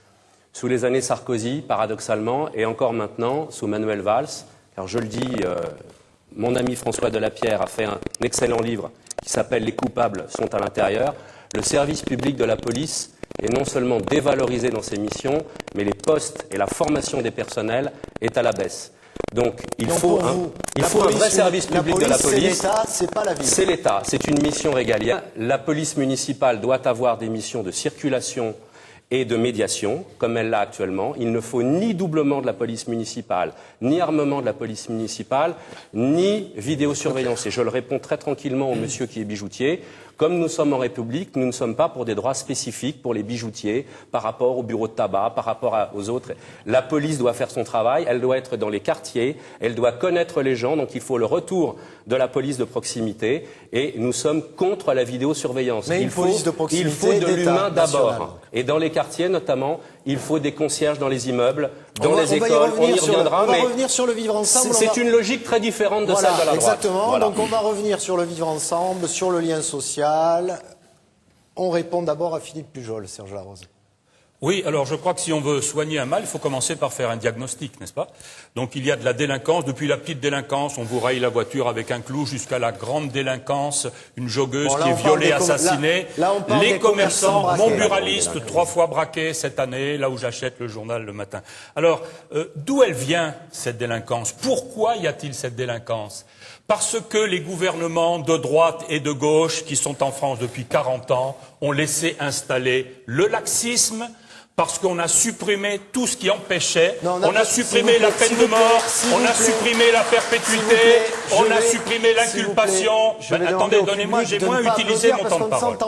Sous les années Sarkozy, paradoxalement, et encore maintenant, sous Manuel Valls, car je le dis, mon ami François Delapierre a fait un excellent livre qui s'appelle « Les coupables sont à l'intérieur ». Le service public de la police est non seulement dévalorisé dans ses missions, mais les postes et la formation des personnels est à la baisse. Donc il faut un vrai service public de la police. C'est l'État, c'est pas la ville. C'est l'État, c'est une mission régalienne. La police municipale doit avoir des missions de circulation et de médiation, comme elle l'a actuellement. Il ne faut ni doublement de la police municipale, ni armement de la police municipale, ni vidéosurveillance. Et je le réponds très tranquillement au monsieur qui est bijoutier. Comme nous sommes en République, nous ne sommes pas pour des droits spécifiques pour les bijoutiers par rapport au bureau de tabac, par rapport aux autres. La police doit faire son travail, elle doit être dans les quartiers, elle doit connaître les gens, donc il faut le retour de la police de proximité et nous sommes contre la vidéosurveillance. Mais il faut de l'humain d'abord. Et dans les quartiers notamment, il faut des concierges dans les immeubles, dans les écoles, on y reviendra. On va revenir sur le vivre ensemble. C'est une logique très différente de celle de la droite. Exactement, voilà. Donc on va revenir sur le vivre ensemble, sur le lien social. On répond d'abord à Philippe Pujol, Serge Larose. Oui, alors je crois que si on veut soigner un mal, il faut commencer par faire un diagnostic, n'est-ce pas? Donc il y a de la délinquance, depuis la petite délinquance, on vous raye la voiture avec un clou, jusqu'à la grande délinquance, une joggeuse qui est violée, assassinée. Là, on parle les des commerçants, braqués, mon buraliste, 3 fois braqué cette année, là où j'achète le journal le matin. Alors, d'où elle vient, cette délinquance? Pourquoi y a-t-il cette délinquance? Parce que les gouvernements de droite et de gauche, qui sont en France depuis 40 ans, ont laissé installer le laxisme, parce qu'on a supprimé tout ce qui empêchait, on a supprimé la peine de mort, on a supprimé la perpétuité, on a supprimé l'inculpation. Attendez, donnez-moi, j'ai moins utilisé mon temps de parole.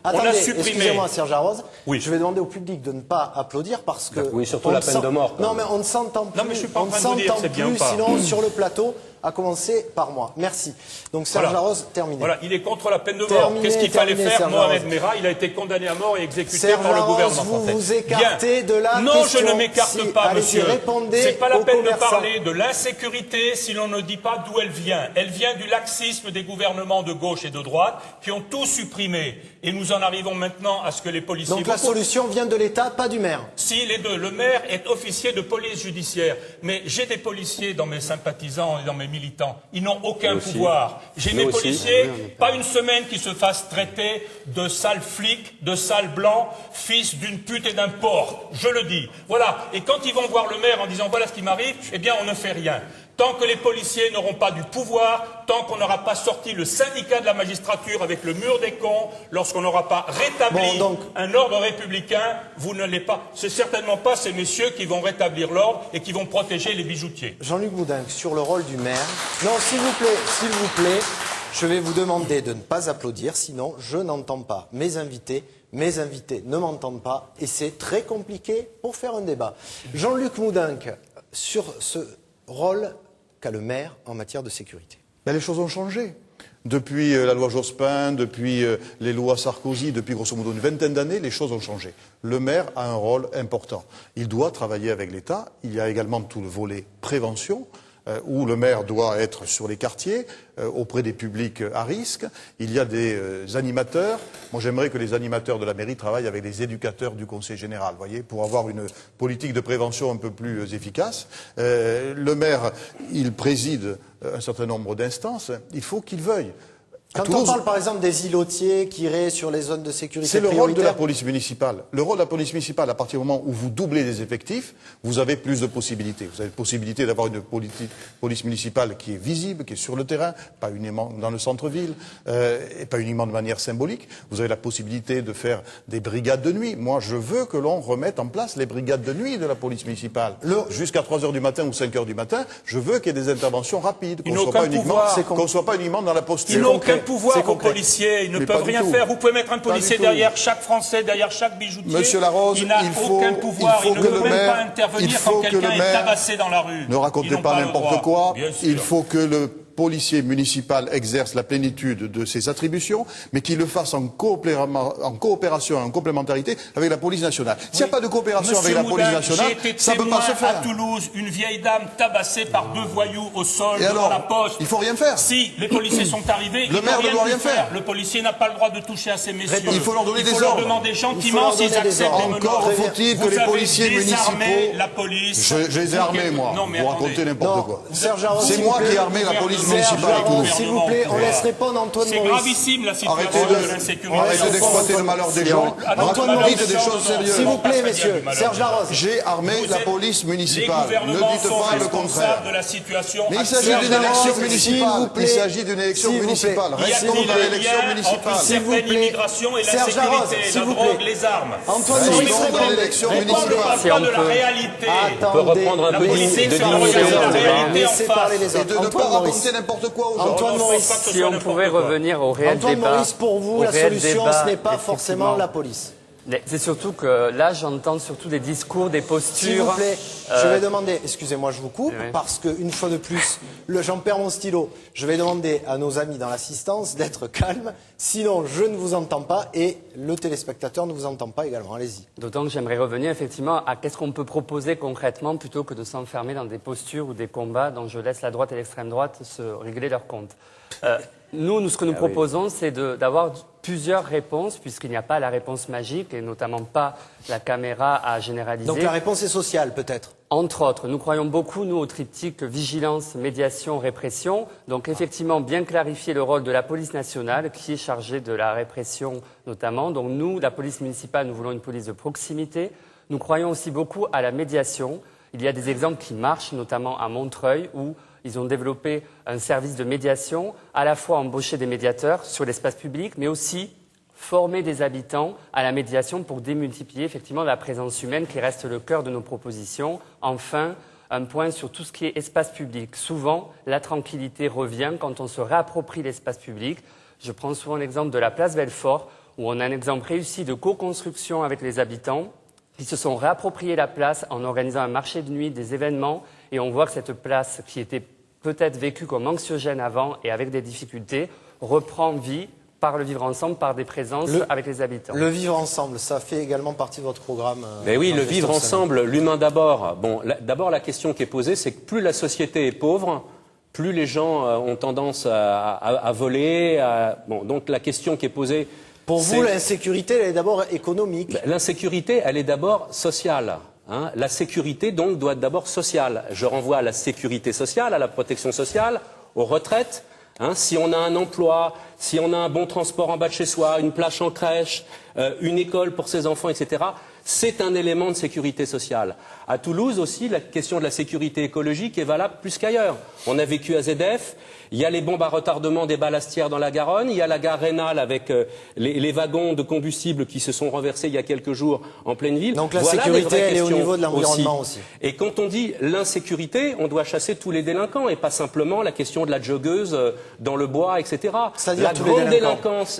On a supprimé. Excusez-moi, Serge Arroze. Oui. Je vais demander au public de ne pas applaudir parce que. Oui, surtout la peine de mort. Non, mais on ne s'entend plus. Non, mais je suis pas en train de vous dire, c'est bien ou pas. Sinon, sur le plateau, à commencer par moi. Merci. Donc Serge Arroze, terminé. Voilà, il est contre la peine de mort. Qu'est-ce qu'il fallait faire? Mohamed Merah, il a été condamné à mort et exécuté par le gouvernement français. Vous écartez de la non, question. je ne m'écarte pas, monsieur. C'est pas la peine de parler de l'insécurité si l'on ne dit pas d'où elle vient. Elle vient du laxisme des gouvernements de gauche et de droite qui ont tout supprimé. Et nous en arrivons maintenant à ce que les policiers... Donc la solution vient de l'État, pas du maire. Si, les deux. Le maire est officier de police judiciaire. Mais j'ai des policiers dans mes sympathisants et dans mes militants. Ils n'ont aucun pouvoir. J'ai mes policiers, pas une semaine qui se fassent traiter de sales flics, de sales blancs, fils d'une pute et d'un porc. Je le dis. Voilà. Et quand ils vont voir le maire en disant voilà ce qui m'arrive, eh bien on ne fait rien. Tant que les policiers n'auront pas du pouvoir, tant qu'on n'aura pas sorti le syndicat de la magistrature avec le mur des cons, lorsqu'on n'aura pas rétabli un ordre républicain, vous ne l'êtes pas. C'est certainement pas ces messieurs qui vont rétablir l'ordre et qui vont protéger les bijoutiers. Jean-Luc Moudenc, sur le rôle du maire. Non, s'il vous plaît, je vais vous demander de ne pas applaudir, sinon je n'entends pas mes invités ne m'entendent pas et c'est très compliqué pour faire un débat. Jean-Luc Moudenc, sur ce rôle qu'a le maire en matière de sécurité. Les choses ont changé. Depuis la loi Jospin, depuis les lois Sarkozy, depuis grosso modo une vingtaine d'années, les choses ont changé. Le maire a un rôle important. Il doit travailler avec l'État. Il y a également tout le volet prévention, où le maire doit être sur les quartiers, auprès des publics à risque. Il y a des animateurs. Moi, j'aimerais que les animateurs de la mairie travaillent avec les éducateurs du conseil général, vous voyez, pour avoir une politique de prévention un peu plus efficace. Le maire, il préside un certain nombre d'instances. Il faut qu'il veuille. Quand on parle par exemple des îlotiers qui iraient sur les zones de sécurité c'est le prioritaires... rôle de la police municipale. Le rôle de la police municipale, à partir du moment où vous doublez les effectifs, vous avez plus de possibilités. Vous avez la possibilité d'avoir une police municipale qui est visible, qui est sur le terrain, pas uniquement dans le centre-ville, et pas uniquement de manière symbolique. Vous avez la possibilité de faire des brigades de nuit. Moi, je veux que l'on remette en place les brigades de nuit de la police municipale. Jusqu'à 3 heures du matin ou 5 heures du matin, je veux qu'il y ait des interventions rapides, qu'on ne soit pas uniquement dans la posture. Ils n'ont aucun pouvoir, vos policiers, ils ne peuvent rien faire. Vous pouvez mettre un policier derrière chaque Français, derrière chaque bijoutier. Monsieur Larose, il n'a aucun pouvoir, il ne peut même pas intervenir quand quelqu'un est tabassé dans la rue. Ne racontez pas n'importe quoi. Il faut que le policier municipal exerce la plénitude de ses attributions, mais qu'il le fasse en coopération, en complémentarité avec la police nationale. S'il n'y a pas de coopération avec la police nationale, ça ne peut pas se faire. À Toulouse, une vieille dame tabassée par 2 voyous au sol et devant la poste. Il faut rien faire. Si les policiers sont arrivés, le maire ne doit rien faire. Le policier n'a pas le droit de toucher à ces messieurs. Il faut leur donner des ordres. Il faut leur demander gentiment s'ils acceptent les menaces. Encore faut-il que les policiers municipaux... la police. Je les ai armés, moi. Vous racontez n'importe quoi. C'est moi qui ai armé la police municipale à Toulouse. S'il vous plaît, on laisse répondre Antoine Maurice. C'est gravissime la situation de l'insécurité. Arrêtez d'exploiter le malheur des gens. Antoine Maurice, dites des choses sérieuses. S'il vous plaît, messieurs. Serge Arroze. J'ai armé la police municipale. Ne dites pas le contraire. De la situation. Mais il s'agit d'une élection municipale. Il s'agit d'une élection municipale. Restons dans l'élection municipale. S'il vous plaît. L'immigration et l'insécurité, la drogue, les armes. Antoine Maurice, restons dans l'élection municipale. Pas de la réalité. On peut reprendre un peu de Laissez parler les autres. Et de ne pas raconter n'importe quoi aux gens. Antoine Maurice, si on pouvait revenir au réel débat. Antoine Maurice, pour vous, la solution, ce n'est pas forcément la police. C'est surtout que là, j'entends surtout des discours, des postures. S'il vous plaît, je vais demander, excusez-moi, je vous coupe, parce qu'une fois de plus, j'en perds mon stylo. Je vais demander à nos amis dans l'assistance d'être calmes, sinon je ne vous entends pas et le téléspectateur ne vous entend pas également. Allez-y. D'autant que j'aimerais revenir effectivement à qu'est-ce qu'on peut proposer concrètement plutôt que de s'enfermer dans des postures ou des combats dont je laisse la droite et l'extrême droite se régler leur compte. Nous, ce que nous proposons, c'est d'avoir plusieurs réponses, puisqu'il n'y a pas la réponse magique, et notamment pas la caméra à généraliser. Donc la réponse est sociale, peut-être? Entre autres, nous croyons beaucoup, nous, au triptyque vigilance, médiation, répression. Donc effectivement, bien clarifier le rôle de la police nationale, qui est chargée de la répression notamment. Donc nous, la police municipale, nous voulons une police de proximité. Nous croyons aussi beaucoup à la médiation. Il y a des exemples qui marchent, notamment à Montreuil, où ils ont développé un service de médiation, à la fois embaucher des médiateurs sur l'espace public, mais aussi former des habitants à la médiation pour démultiplier effectivement la présence humaine qui reste le cœur de nos propositions. Enfin, un point sur tout ce qui est espace public. Souvent, la tranquillité revient quand on se réapproprie l'espace public. Je prends souvent l'exemple de la place Belfort, où on a un exemple réussi de co-construction avec les habitants, qui se sont réappropriés la place en organisant un marché de nuit, des événements, et on voit que cette place, qui était peut-être vécue comme anxiogène avant et avec des difficultés, reprend vie par le vivre ensemble, par des présences avec les habitants. Le vivre ensemble, ça fait également partie de votre programme. Mais oui, le vivre ensemble, l'humain d'abord. Bon, d'abord la question qui est posée, c'est que plus la société est pauvre, plus les gens ont tendance à voler. Bon, donc la question qui est posée. Pour vous, l'insécurité, elle est d'abord économique. L'insécurité, elle est d'abord sociale. Hein. La sécurité, donc, doit être d'abord sociale. Je renvoie à la sécurité sociale, à la protection sociale, aux retraites. Hein. Si on a un emploi, si on a un bon transport en bas de chez soi, une plage en crèche, une école pour ses enfants, etc., c'est un élément de sécurité sociale. À Toulouse aussi, la question de la sécurité écologique est valable plus qu'ailleurs. On a vécu à ZF, il y a les bombes à retardement des ballastières dans la Garonne, il y a la gare Rénale avec les wagons de combustible qui se sont renversés il y a quelques jours en pleine ville. Donc la sécurité, elle est au niveau de l'environnement aussi. Et quand on dit l'insécurité, on doit chasser tous les délinquants et pas simplement la question de la joggeuse dans le bois, etc. C'est-à-dire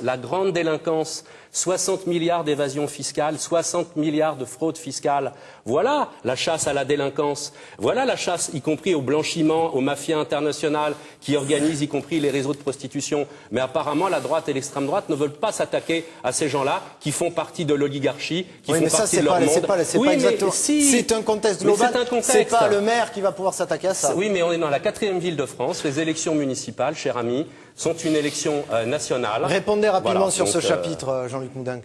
La grande délinquance, 60 milliards d'évasion fiscale, 60 milliards de fraude fiscale. Voilà la chasse à la délinquance. Voilà la chasse, y compris au blanchiment, aux mafias internationales qui organisent y compris les réseaux de prostitution. Mais apparemment, la droite et l'extrême droite ne veulent pas s'attaquer à ces gens-là qui font partie de l'oligarchie, qui font partie de leur monde. C'est un contexte global. C'est pas le maire qui va pouvoir s'attaquer à ça. Oui, mais on est dans la 4e ville de France. Les élections municipales, cher ami, sont une élection nationale. Répondez rapidement sur ce chapitre, Jean-Luc Moudenc.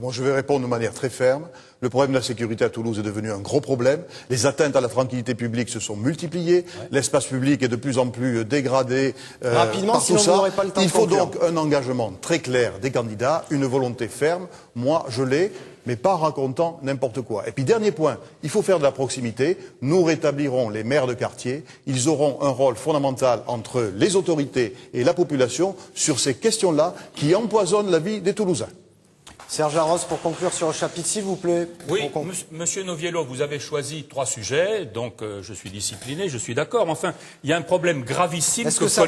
Moi, je vais répondre de manière très ferme. Le problème de la sécurité à Toulouse est devenu un gros problème. Les atteintes à la tranquillité publique se sont multipliées. Ouais. L'espace public est de plus en plus dégradé. Rapidement, par sinon tout ça. vous n'aurez pas le temps de conclure. Il faut donc un engagement très clair des candidats, une volonté ferme. Moi, je l'ai, mais pas en racontant n'importe quoi. Et puis, dernier point, il faut faire de la proximité. Nous rétablirons les maires de quartier. Ils auront un rôle fondamental entre les autorités et la population sur ces questions-là qui empoisonnent la vie des Toulousains. Serge Arros, pour conclure sur le chapitre, s'il vous plaît. Oui, Monsieur Noviello, vous avez choisi 3 sujets, donc je suis discipliné, je suis d'accord. Enfin, il y a un problème gravissime Est-ce que ça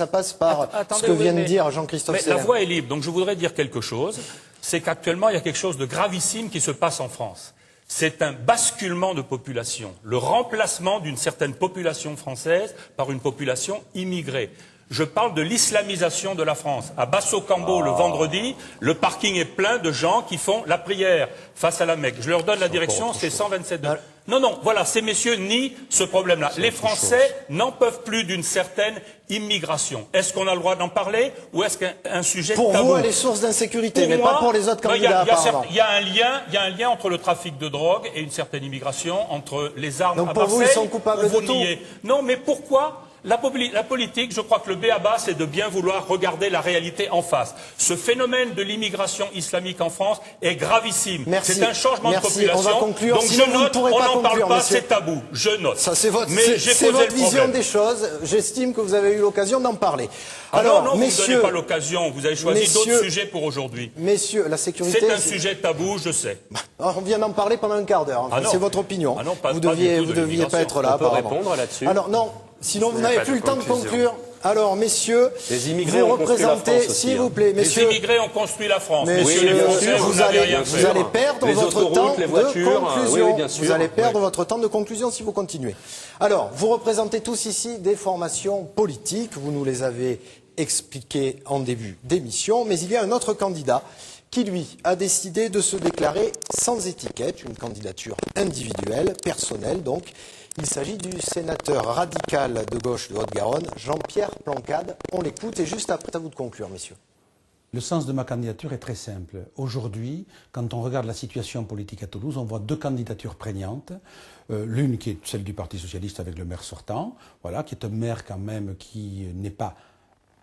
passe par ce que vient de dire Jean-Christophe Seller ? La voie est libre, donc je voudrais dire quelque chose. C'est qu'actuellement, il y a quelque chose de gravissime qui se passe en France. C'est un basculement de population, le remplacement d'une certaine population française par une population immigrée. Je parle de l'islamisation de la France. À Basso-Cambo, le vendredi, le parking est plein de gens qui font la prière face à la Mecque. Je leur donne la direction, c'est 127 degrés. Non, voilà, ces messieurs nient ce problème-là. Les Français n'en peuvent plus d'une certaine immigration. Est-ce qu'on a le droit d'en parler ou est-ce qu'un sujet tabou ? Pour vous, elle est source d'insécurité, mais pas pour les autres candidats. Il y a un lien entre le trafic de drogue et une certaine immigration, entre les armes à Marseille. Donc pour vous, ils sont coupables de tout ? Non, mais pourquoi ? La politique, je crois que le b.a.-ba, c'est de bien vouloir regarder la réalité en face. Ce phénomène de l'immigration islamique en France est gravissime. C'est un changement de population. On va conclure. Donc je note, on n'en parle pas, c'est tabou. Je note. Ça, c'est votre vision des choses. J'estime que vous avez eu l'occasion d'en parler. Alors, non, messieurs, vous ne donnez pas l'occasion. Vous avez choisi d'autres sujets pour aujourd'hui. Messieurs, la sécurité... C'est un sujet tabou, je sais. On vient d'en parler pendant un quart d'heure. C'est votre opinion. Vous ne deviez pas être là. On peut répondre là-dessus. Alors, non. Sinon, vous n'avez plus le temps de conclure. Alors, messieurs, vous représentez, s'il vous plaît, messieurs... Les immigrés ont construit la France. Messieurs, vous allez perdre votre temps de conclusion. Vous allez perdre votre temps de conclusion si vous continuez. Alors, vous représentez tous ici des formations politiques. Vous nous les avez expliquées en début d'émission. Mais il y a un autre candidat qui, lui, a décidé de se déclarer sans étiquette, une candidature individuelle, personnelle donc. Il s'agit du sénateur radical de gauche de Haute-Garonne, Jean-Pierre Plancade. On l'écoute et juste après, à vous de conclure, messieurs. Le sens de ma candidature est très simple. Aujourd'hui, quand on regarde la situation politique à Toulouse, on voit deux candidatures prégnantes. L'une qui est celle du Parti socialiste avec le maire sortant, voilà, qui est un maire quand même qui n'est pas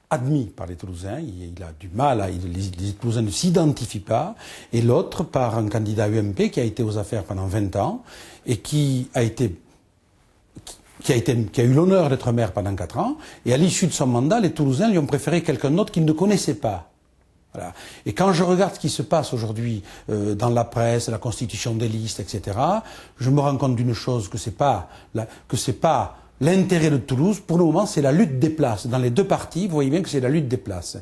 admis par les Toulousains. Il a du mal, les Toulousains ne s'identifient pas. Et l'autre par un candidat UMP qui a été aux affaires pendant 20 ans et qui a eu l'honneur d'être maire pendant 4 ans. Et à l'issue de son mandat, les Toulousains lui ont préféré quelqu'un d'autre qu'ils ne connaissaient pas. Voilà. Et quand je regarde ce qui se passe aujourd'hui dans la presse, la constitution des listes, etc., je me rends compte d'une chose, que c'est pas l'intérêt de Toulouse. Pour le moment, c'est la lutte des places. Dans les deux partis, vous voyez bien que c'est la lutte des places.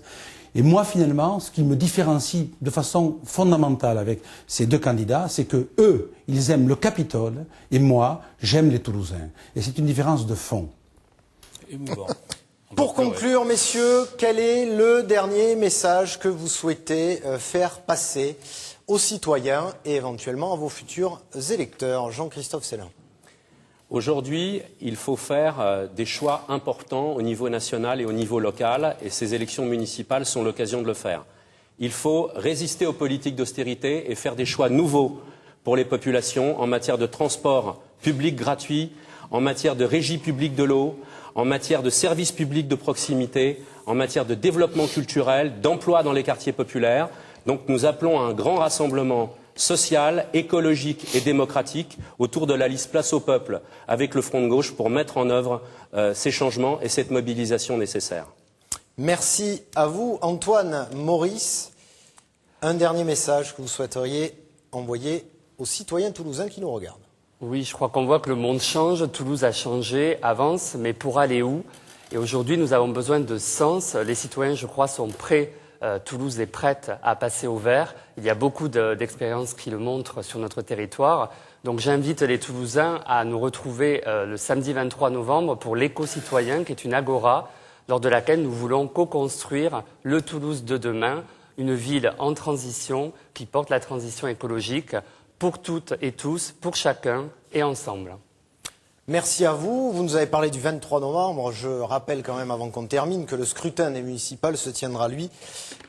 Et moi, finalement, ce qui me différencie de façon fondamentale avec ces deux candidats, c'est que eux, ils aiment le Capitole, et moi, j'aime les Toulousains. Et c'est une différence de fond. Émouvant. Pour conclure, messieurs, quel est le dernier message que vous souhaitez faire passer aux citoyens et éventuellement à vos futurs électeurs? Jean-Christophe Célin. Aujourd'hui, il faut faire des choix importants au niveau national et au niveau local, et ces élections municipales sont l'occasion de le faire. Il faut résister aux politiques d'austérité et faire des choix nouveaux pour les populations en matière de transport public gratuit, en matière de régie publique de l'eau, en matière de services publics de proximité, en matière de développement culturel, d'emploi dans les quartiers populaires. Donc nous appelons à un grand rassemblement social, écologique et démocratique autour de la liste Place au Peuple avec le Front de gauche pour mettre en œuvre ces changements et cette mobilisation nécessaire. Merci à vous. Antoine Maurice, un dernier message que vous souhaiteriez envoyer aux citoyens toulousains qui nous regardent. Oui, je crois qu'on voit que le monde change, Toulouse a changé, avance, mais pour aller où? Et aujourd'hui, nous avons besoin de sens. Les citoyens, je crois, sont prêts. Toulouse est prête à passer au vert. Il y a beaucoup d'expériences qui le montrent sur notre territoire. Donc j'invite les Toulousains à nous retrouver le samedi 23 novembre pour l'éco-citoyen, qui est une agora, lors de laquelle nous voulons co-construire le Toulouse de demain, une ville en transition qui porte la transition écologique pour toutes et tous, pour chacun et ensemble. Merci à vous. Vous nous avez parlé du 23 novembre. Je rappelle quand même, avant qu'on termine, que le scrutin des municipales se tiendra, lui,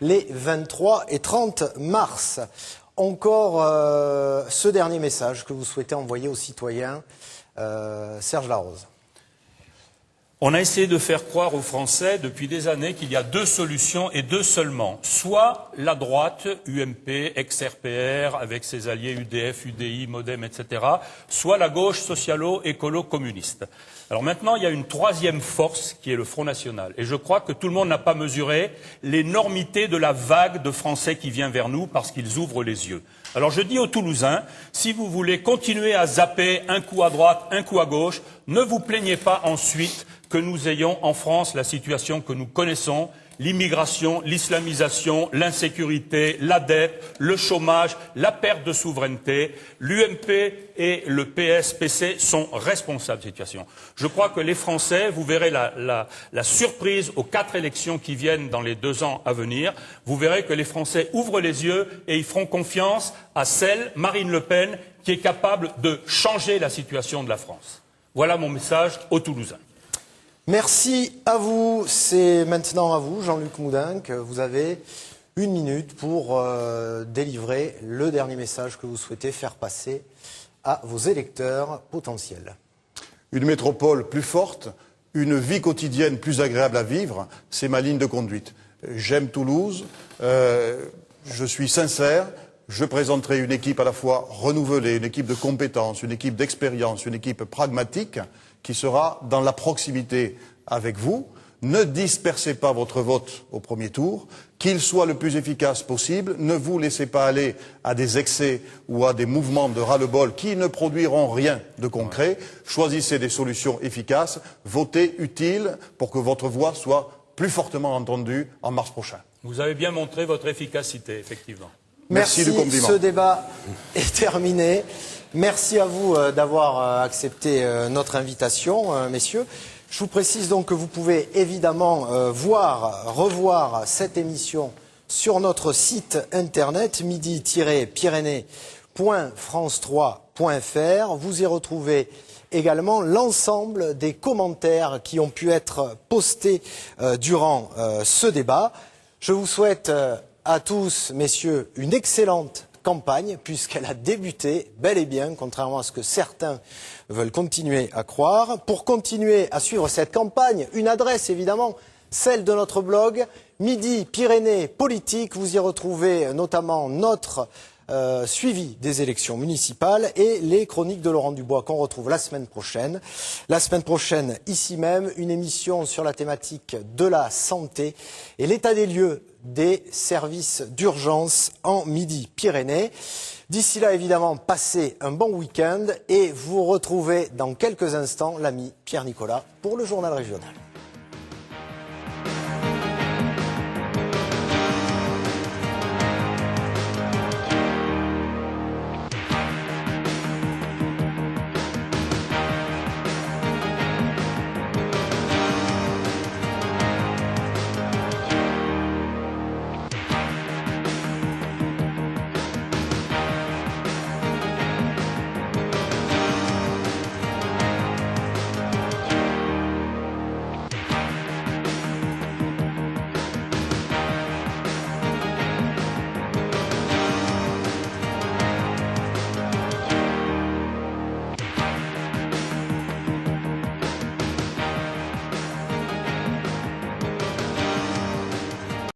les 23 et 30 mars. Encore ce dernier message que vous souhaitez envoyer aux citoyens. Serge Larose. On a essayé de faire croire aux Français depuis des années qu'il y a deux solutions et deux seulement. Soit la droite, UMP, ex-RPR, avec ses alliés UDF, UDI, Modem, etc. Soit la gauche socialo-écolo-communiste. Alors maintenant, il y a une troisième force qui est le Front National. Et je crois que tout le monde n'a pas mesuré l'énormité de la vague de Français qui vient vers nous parce qu'ils ouvrent les yeux. Alors je dis aux Toulousains, si vous voulez continuer à zapper un coup à droite, un coup à gauche, ne vous plaignez pas ensuite que nous ayons en France la situation que nous connaissons, l'immigration, l'islamisation, l'insécurité, la dette, le chômage, la perte de souveraineté. L'UMP et le PS-PC sont responsables de cette situation. Je crois que les Français, vous verrez la surprise aux 4 élections qui viennent dans les 2 ans à venir, vous verrez que les Français ouvrent les yeux et ils feront confiance à celle, Marine Le Pen, qui est capable de changer la situation de la France. Voilà mon message aux Toulousains. Merci à vous. C'est maintenant à vous, Jean-Luc Moudenc. Vous avez 1 minute pour délivrer le dernier message que vous souhaitez faire passer à vos électeurs potentiels. Une métropole plus forte, une vie quotidienne plus agréable à vivre, c'est ma ligne de conduite. J'aime Toulouse, je suis sincère, je présenterai une équipe à la fois renouvelée, une équipe de compétences, une équipe d'expérience, une équipe pragmatique, qui sera dans la proximité avec vous. Ne dispersez pas votre vote au premier tour, qu'il soit le plus efficace possible. Ne vous laissez pas aller à des excès ou à des mouvements de ras-le-bol qui ne produiront rien de concret. Choisissez des solutions efficaces, votez utile pour que votre voix soit plus fortement entendue en mars prochain. Vous avez bien montré votre efficacité, effectivement. Merci du compliment. Ce débat est terminé. Merci à vous d'avoir accepté notre invitation, messieurs. Je vous précise donc que vous pouvez évidemment revoir cette émission sur notre site internet midi-pyrénées.fr. www.france3.fr. Vous y retrouvez également l'ensemble des commentaires qui ont pu être postés durant ce débat. Je vous souhaite à tous, messieurs, une excellente campagne, puisqu'elle a débuté bel et bien, contrairement à ce que certains veulent continuer à croire. Pour continuer à suivre cette campagne, une adresse évidemment, celle de notre blog, Midi Pyrénées Politique. Vous y retrouvez notamment notre suivi des élections municipales et les chroniques de Laurent Dubois qu'on retrouve la semaine prochaine. La semaine prochaine, ici même, une émission sur la thématique de la santé et l'état des lieux des services d'urgence en Midi-Pyrénées. D'ici là, évidemment, passez un bon week-end et vous retrouvez dans quelques instants l'ami Pierre Nicolas pour le journal régional.